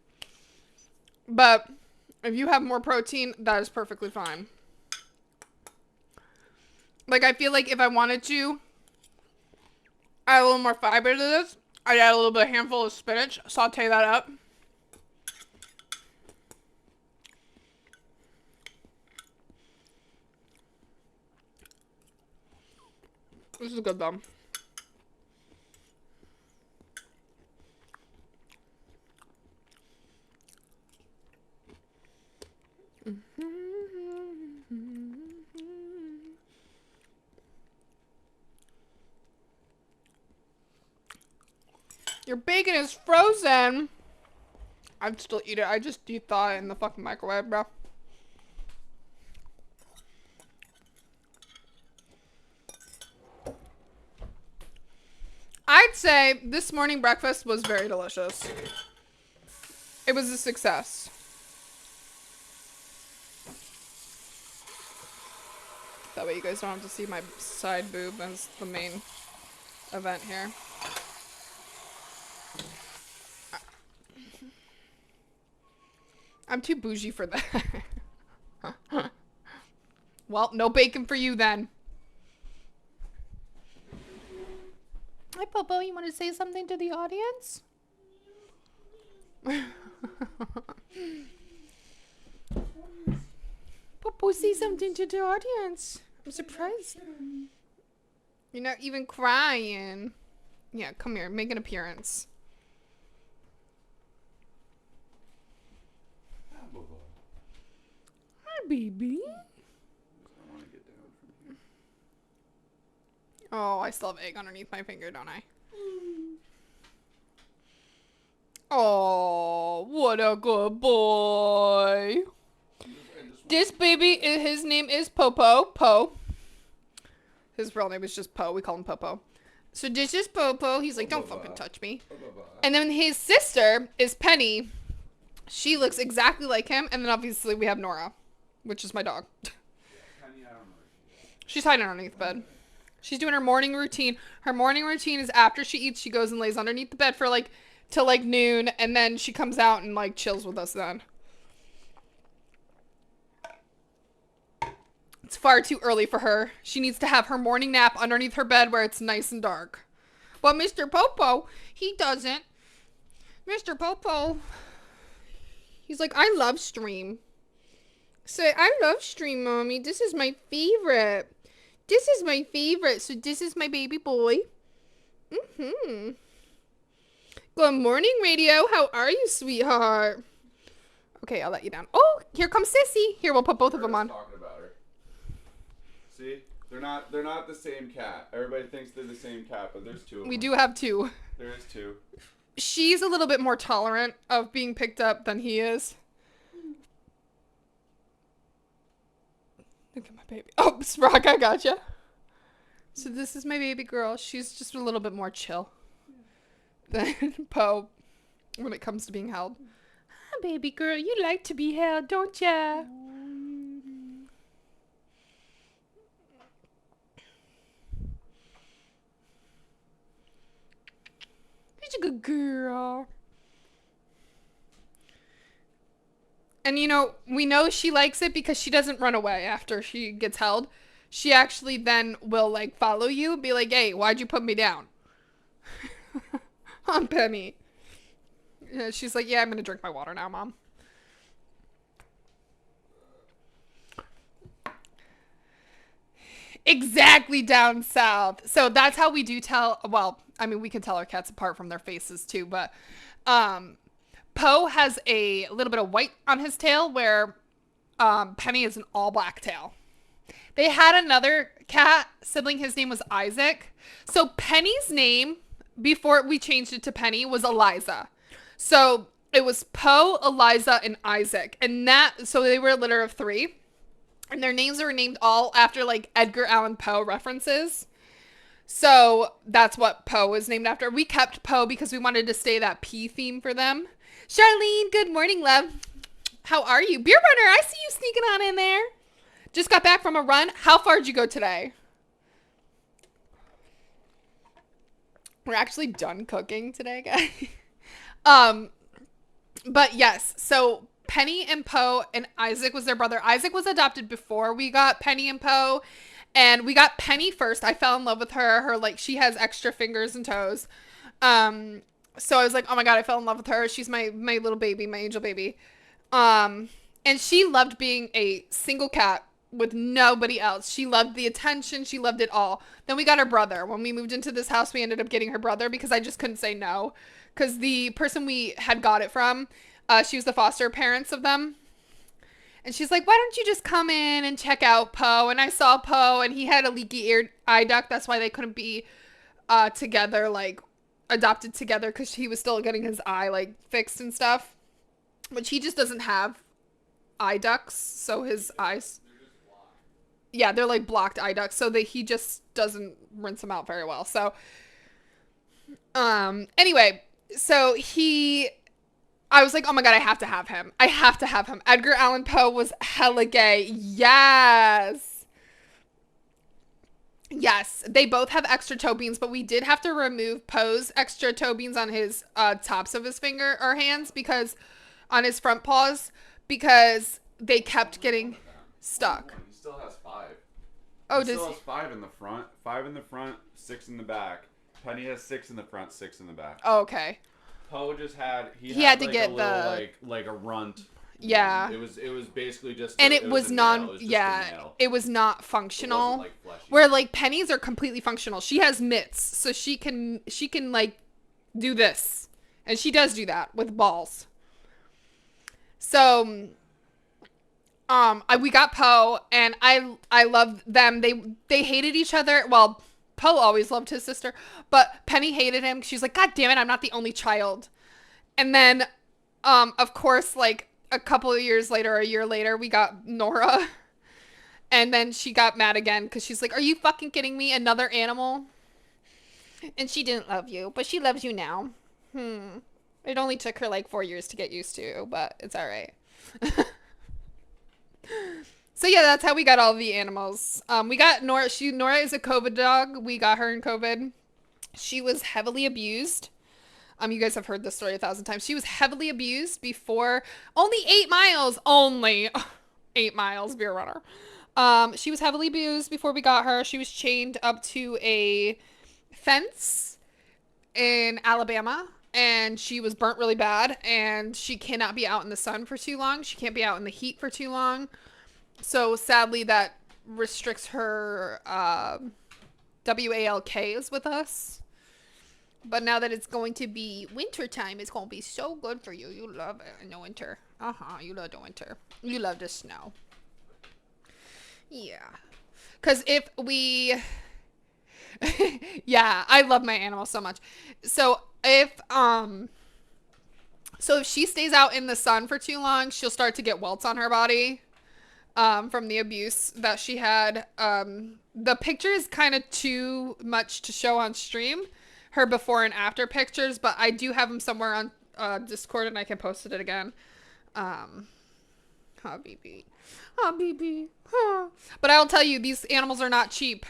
But if you have more protein, that is perfectly fine. Like, I feel like if I wanted to add a little more fiber to this, I'd add a little bit, handful of spinach, saute that up. This is good though. Your bacon is frozen. I'd still eat it. I just de-thaw it in the fucking microwave, bro. I'd say this morning breakfast was very delicious. It was a success. That way you guys don't have to see my side boob as the main event here. I'm too bougie for that. Well, no bacon for you then. Hi, Popo. You want to say something to the audience? Popo, say something to the audience. I'm surprised. You're not even crying. Yeah, come here. Make an appearance. Hi, baby. I want to get down from here. Oh, I still have egg underneath my finger, don't I? Oh, what a good boy. This baby, his name is Popo. Po. His real name is just Po. We call him Popo. So this is Popo. He's like, don't fucking touch me. And then his sister is Penny. She looks exactly like him. And then obviously we have Nora, which is my dog. She's hiding underneath the bed. She's doing her morning routine. Her morning routine is after she eats, she goes and lays underneath the bed for like till like noon. And then she comes out and like chills with us then. It's far too early for her. She needs to have her morning nap underneath her bed where it's nice and dark. But Mr. Popo, he doesn't. Mr. Popo, he's like, I love Stream. Say, I love Stream, Mommy. This is my favorite. This is my favorite. So this is my baby boy. Mm-hmm. Good morning, radio. How are you, sweetheart? Okay, I'll let you down. Oh, here comes Sissy. Here, we'll put both of them on. Talking about her. See? They're not the same cat. Everybody thinks they're the same cat, but there's two of them. We do have two. There is two. She's a little bit more tolerant of being picked up than he is. Look at my baby. Oh, Sprock, I gotcha. So this is my baby girl. She's just a little bit more chill than Poe when it comes to being held. Hi, baby girl. You like to be held, don't ya? She's a good girl. And you know, we know she likes it because she doesn't run away after she gets held. She actually then will like follow you and be like, hey, why'd you put me down? I'm Penny. Yeah, she's like, yeah, I'm going to drink my water now, Mom. Exactly, down south. So that's how we do tell, well, I mean, we can tell our cats apart from their faces too, but Poe has a little bit of white on his tail where Penny is an all black tail. They had another cat sibling. His name was Isaac. So Penny's name, before we changed it to Penny, was Eliza. So it was Poe, Eliza, and Isaac. And so they were a litter of 3. And their names were named all after like Edgar Allan Poe references. So that's what Poe was named after. We kept Poe because we wanted to stay that P theme for them. Charlene, good morning, love. How are you? Beer Runner, I see you sneaking on in there. Just got back from a run. How far did you go today? We're actually done cooking today, guys. But yes, so Penny and Poe and Isaac was their brother. Isaac was adopted before we got Penny and Poe. And we got Penny first. I fell in love with her. She has extra fingers and toes. So I was like, oh my God, I fell in love with her. She's my little baby, my angel baby. And she loved being a single cat with nobody else. She loved the attention. She loved it all. Then we got her brother. When we moved into this house, we ended up getting her brother because I just couldn't say no. Because the person we had got it from, she was the foster parents of them. And she's like, why don't you just come in and check out Poe? And I saw Poe, and he had a leaky eye duct. That's why they couldn't be together, like, adopted together, because he was still getting his eye, like, fixed and stuff. Which he just doesn't have eye ducts, so his eyes... Yeah, they're, like, blocked eye ducts, so that he just doesn't rinse them out very well. So, anyway, so I was like, oh my God, I have to have him. I have to have him. Edgar Allan Poe was hella gay. Yes. Yes. They both have extra toe beans, but we did have to remove Poe's extra toe beans on his tops of his finger or hands because on his front paws because they kept getting stuck. He still has 5. Oh, he still has 5 in the front, 5 in the front, 6 in the back. Penny has 6 in the front, 6 in the back. Oh, okay. Poe just had he had to like get a little the like a runt. yeah. It was basically just And it it was was a nail. It was just a yeah, nail. it was not It wasn't functional. like fleshy. Where like pennies are completely functional. She has mitts, so she can like do this. And she does do that with balls. So we got Poe, and I love them. They hated each other. Well, Poe always loved his sister, but Penny hated him. She's like, God damn it, I'm not the only child. And then, of course, like a couple of years later, a year later, we got Nora, and then she got mad again because she's like, Are you fucking kidding me? Another animal? And she didn't love you, but she loves you now. It only took her like 4 years to get used to, but it's all right. So yeah, that's how we got all the animals. We got Nora. Nora is a COVID dog. We got her in COVID. She was heavily abused. You guys have heard this story 1,000 times. She was heavily abused before only 8 miles. Only 8 miles, beer runner. She was heavily abused before we got her. She was chained up to a fence in Alabama, and she was burnt really bad, and she cannot be out in the sun for too long. She can't be out in the heat for too long. So sadly, that restricts her WALKs with us. But now that it's going to be winter time, it's going to be so good for you. You love it in the winter. You love the winter. You love the snow. Yeah. Because if we... yeah, I love my animals so much. So if she stays out in the sun for too long, she'll start to get welts on her body. From the abuse that she had. The picture is kind of too much to show on stream, her before and after pictures, but I do have them somewhere on Discord, and I can post it again. BB. BB. But I'll tell you, these animals are not cheap.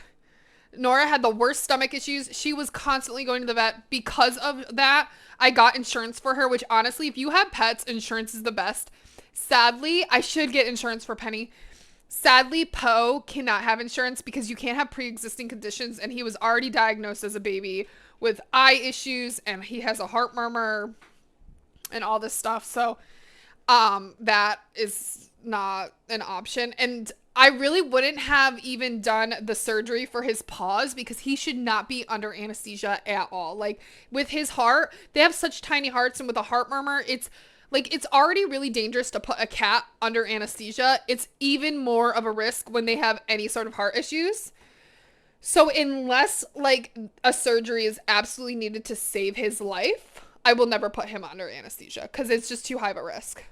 Nora had the worst stomach issues. She was constantly going to the vet. Because of that, I got insurance for her, which honestly, if you have pets, insurance is the best. Sadly, I should get insurance for Penny. Sadly, Poe cannot have insurance because you can't have pre-existing conditions, and he was already diagnosed as a baby with eye issues, and he has a heart murmur and all this stuff. So that is not an option. And I really wouldn't have even done the surgery for his paws because he should not be under anesthesia at all. Like with his heart, they have such tiny hearts, and with a heart murmur, it's already really dangerous to put a cat under anesthesia. It's even more of a risk when they have any sort of heart issues. So unless like a surgery is absolutely needed to save his life, I will never put him under anesthesia because it's just too high of a risk.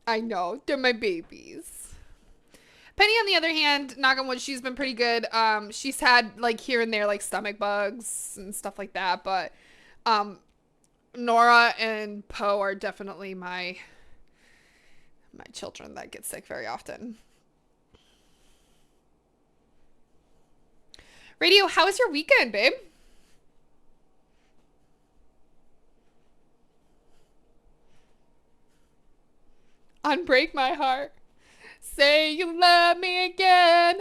I know, they're my babies. Penny, on the other hand, knock on wood, she's been pretty good. She's had like here and there like stomach bugs and stuff like that, but Nora and Poe are definitely my children that get sick very often. Radio, how was your weekend, babe? Unbreak my heart. Say you love me again.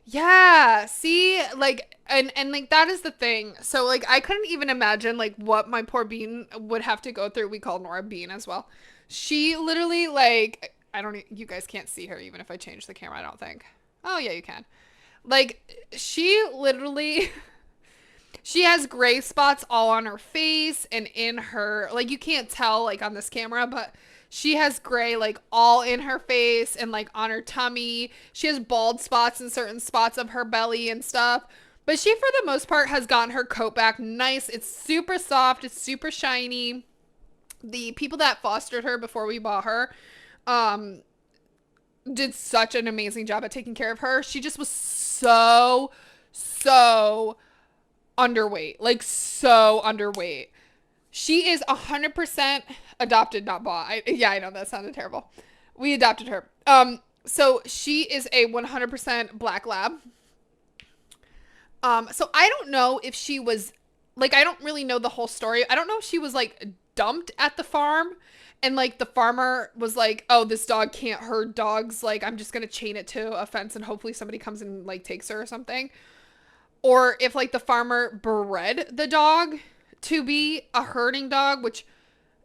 Yeah, see, like, and like that is the thing. So like I couldn't even imagine like what my poor Bean would have to go through. We call Nora Bean as well. She literally like you guys can't see her even if I change the camera, I don't think. Oh yeah, you can. Like she literally she has gray spots all on her face and in her, like you can't tell like on this camera, but she has gray like all in her face and like on her tummy. She has bald spots in certain spots of her belly and stuff. But she, for the most part, has gotten her coat back nice. It's super soft. It's super shiny. The people that fostered her before we bought her did such an amazing job at taking care of her. She just was so underweight. Like, so underweight. She is 100% adopted, not bought. I know that sounded terrible. We adopted her. So she is a 100% black lab. So I don't know if she was, like, I don't really know the whole story. I don't know if she was, like, dumped at the farm And like the farmer was like, oh, this dog can't herd dogs. Like, I'm just going to chain it to a fence and hopefully somebody comes and like takes her or something. Or if like the farmer bred the dog to be a herding dog, which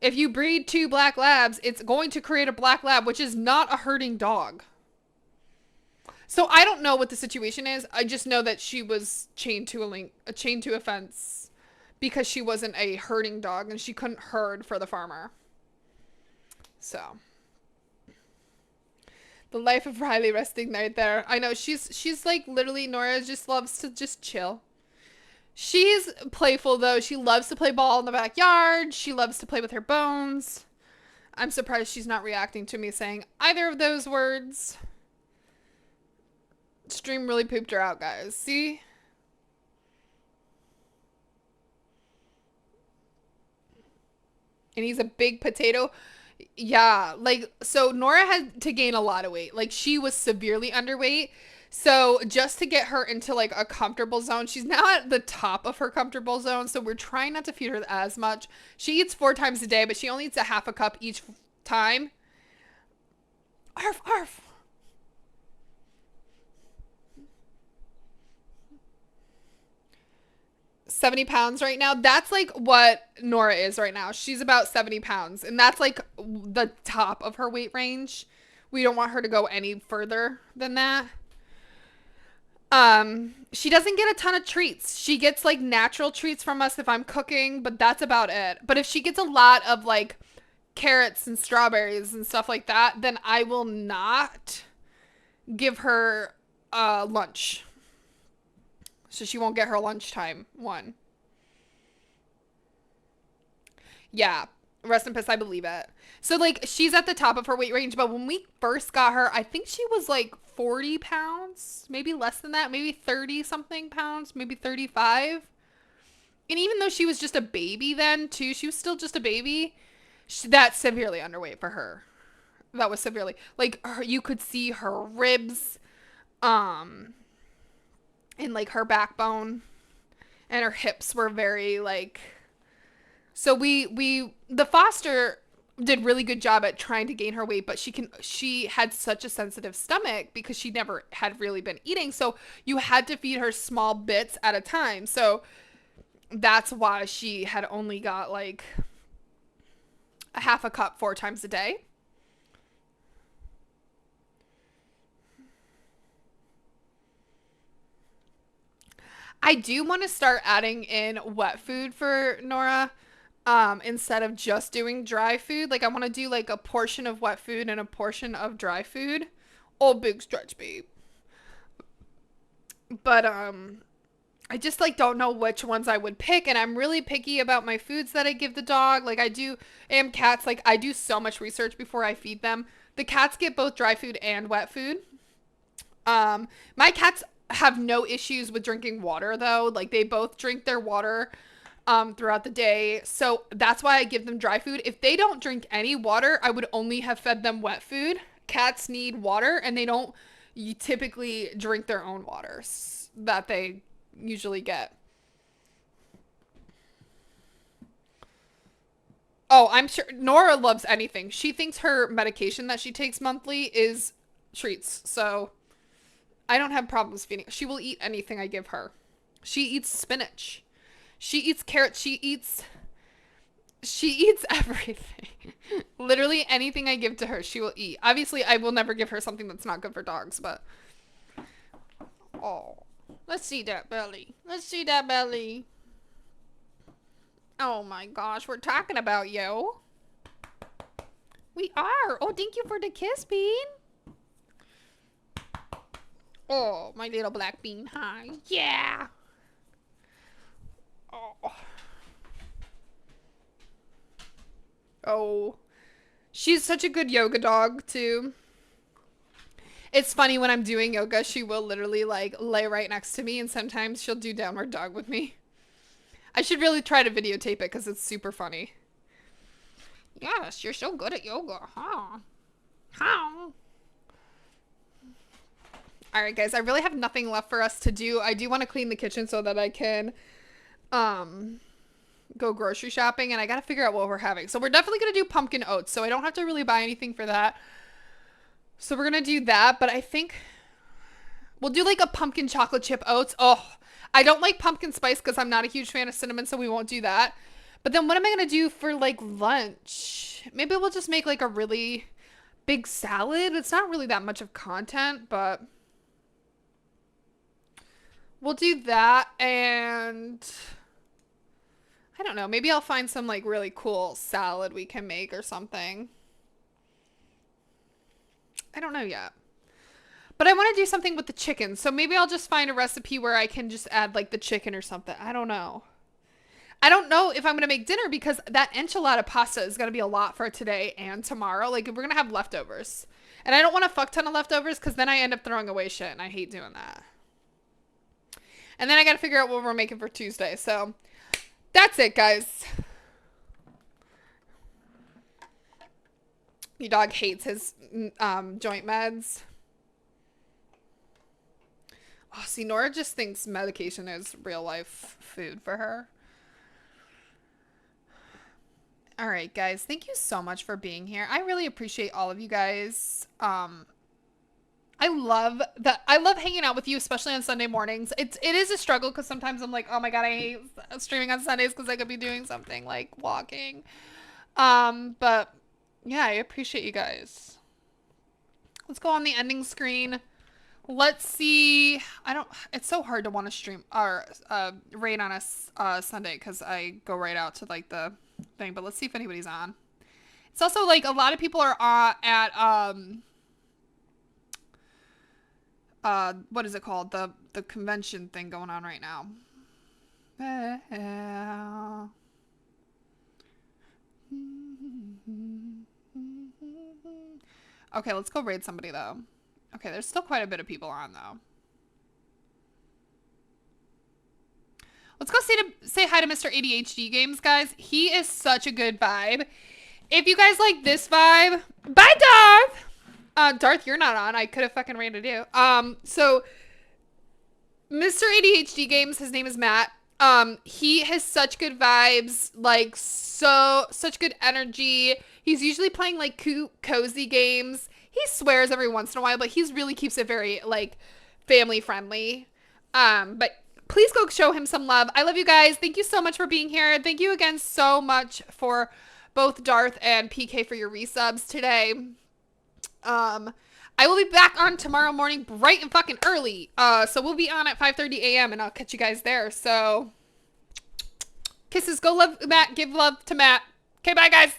if you breed two black labs, it's going to create a black lab, which is not a herding dog. So I don't know what the situation is. I just know that she was chained to a fence because she wasn't a herding dog and she couldn't herd for the farmer. So the life of Riley resting right there. I know she's like literally Nora just loves to just chill. She's playful though. She loves to play ball in the backyard. She loves to play with her bones. I'm surprised she's not reacting to me saying either of those words. Stream really pooped her out, guys. See? And he's a big potato. Yeah, like, so Nora had to gain a lot of weight. Like, she was severely underweight. So just to get her into like a comfortable zone, she's now at the top of her comfortable zone. So we're trying not to feed her as much. She eats 4 times a day, but she only eats a half a cup each time. Arf, arf. 70 pounds right now. That's like what Nora is right now. She's about 70 pounds. And that's like the top of her weight range. We don't want her to go any further than that. She doesn't get a ton of treats. She gets like natural treats from us if I'm cooking, but that's about it. But if she gets a lot of like carrots and strawberries and stuff like that, then I will not give her lunch. So she won't get her lunchtime one. Yeah. Rest in peace, I believe it. So, like, she's at the top of her weight range, but when we first got her, I think she was, like, 40 pounds. Maybe less than that. Maybe 30-something pounds. Maybe 35. And even though she was just a baby then, too, she was still just a baby. That's severely underweight for her. That was severely. Like, you could see her ribs, and, like, her backbone. And her hips were very, like... So the foster did really good job at trying to gain her weight, but she had such a sensitive stomach because she never had really been eating. So you had to feed her small bits at a time. So that's why she had only got like a half a cup 4 times a day. I do want to start adding in wet food for Nora. Instead of just doing dry food. Like, I want to do, like, a portion of wet food and a portion of dry food. Oh, big stretch, babe. But, I just, like, don't know which ones I would pick, and I'm really picky about my foods that I give the dog. Like, cats, like, I do so much research before I feed them. The cats get both dry food and wet food. My cats have no issues with drinking water, though. Like, they both drink their water throughout the day. So that's why I give them dry food. If they don't drink any water, I would only have fed them wet food. Cats need water and they don't typically drink their own waters that they usually get. Oh, I'm sure Nora loves anything. She thinks her medication that she takes monthly is treats. So I don't have problems feeding. She will eat anything I give her. She eats spinach. She eats carrots. She eats everything. Literally anything I give to her, she will eat. Obviously, I will never give her something that's not good for dogs, but... Oh, let's see that belly. Let's see that belly. Oh my gosh, we're talking about you. We are. Oh, thank you for the kiss, Bean. Oh, my little black bean. Hi. Yeah. Oh, she's such a good yoga dog too. It's funny when I'm doing yoga, she will literally like lay right next to me and sometimes she'll do downward dog with me. I should really try to videotape it because it's super funny. Yes, you're so good at yoga, huh? How? Alright guys, I really have nothing left for us to do. I do want to clean the kitchen so that I can go grocery shopping, and I gotta figure out what we're having. So we're definitely gonna do pumpkin oats, so I don't have to really buy anything for that. So we're gonna do that, but I think we'll do like a pumpkin chocolate chip oats. Oh, I don't like pumpkin spice because I'm not a huge fan of cinnamon, so we won't do that. But then what am I gonna do for like lunch? Maybe we'll just make like a really big salad. It's not really that much of content, but we'll do that. And I don't know, maybe I'll find some like really cool salad we can make or something. I don't know yet. But I want to do something with the chicken. So maybe I'll just find a recipe where I can just add like the chicken or something. I don't know. I don't know if I'm going to make dinner because that enchilada pasta is going to be a lot for today and tomorrow. Like, we're going to have leftovers. And I don't want a fuck ton of leftovers because then I end up throwing away shit. And I hate doing that. And then I got to figure out what we're making for Tuesday. So that's it, guys. Your dog hates his joint meds. Oh, see, Nora just thinks medication is real life food for her. All right, guys. Thank you so much for being here. I really appreciate all of you guys. I love hanging out with you, especially on Sunday mornings. It is a struggle because sometimes I'm like, oh my God, I hate streaming on Sundays because I could be doing something like walking. But yeah, I appreciate you guys. Let's go on the ending screen. Let's see. It's so hard to want to stream or raid on a Sunday because I go right out to like the thing. But let's see if anybody's on. It's also like a lot of people are at what is it called? The convention thing going on right now. Okay, let's go raid somebody though. Okay, there's still quite a bit of people on though. Let's go say hi to Mr. ADHD Games, guys. He is such a good vibe. If you guys like this vibe, bye, Darth. Darth, you're not on. I could have fucking raided you. So Mr. ADHD Games, his name is Matt. He has such good vibes, like such good energy. He's usually playing like cute, cozy games. He swears every once in a while, but he really keeps it very like family friendly. But please go show him some love. I love you guys. Thank you so much for being here. Thank you again so much for both Darth and PK for your resubs today. I will be back on tomorrow morning bright and fucking early. So we'll be on at 5:30 a.m. and I'll catch you guys there. So kisses. Go love Matt. Give love to Matt. Okay, bye guys.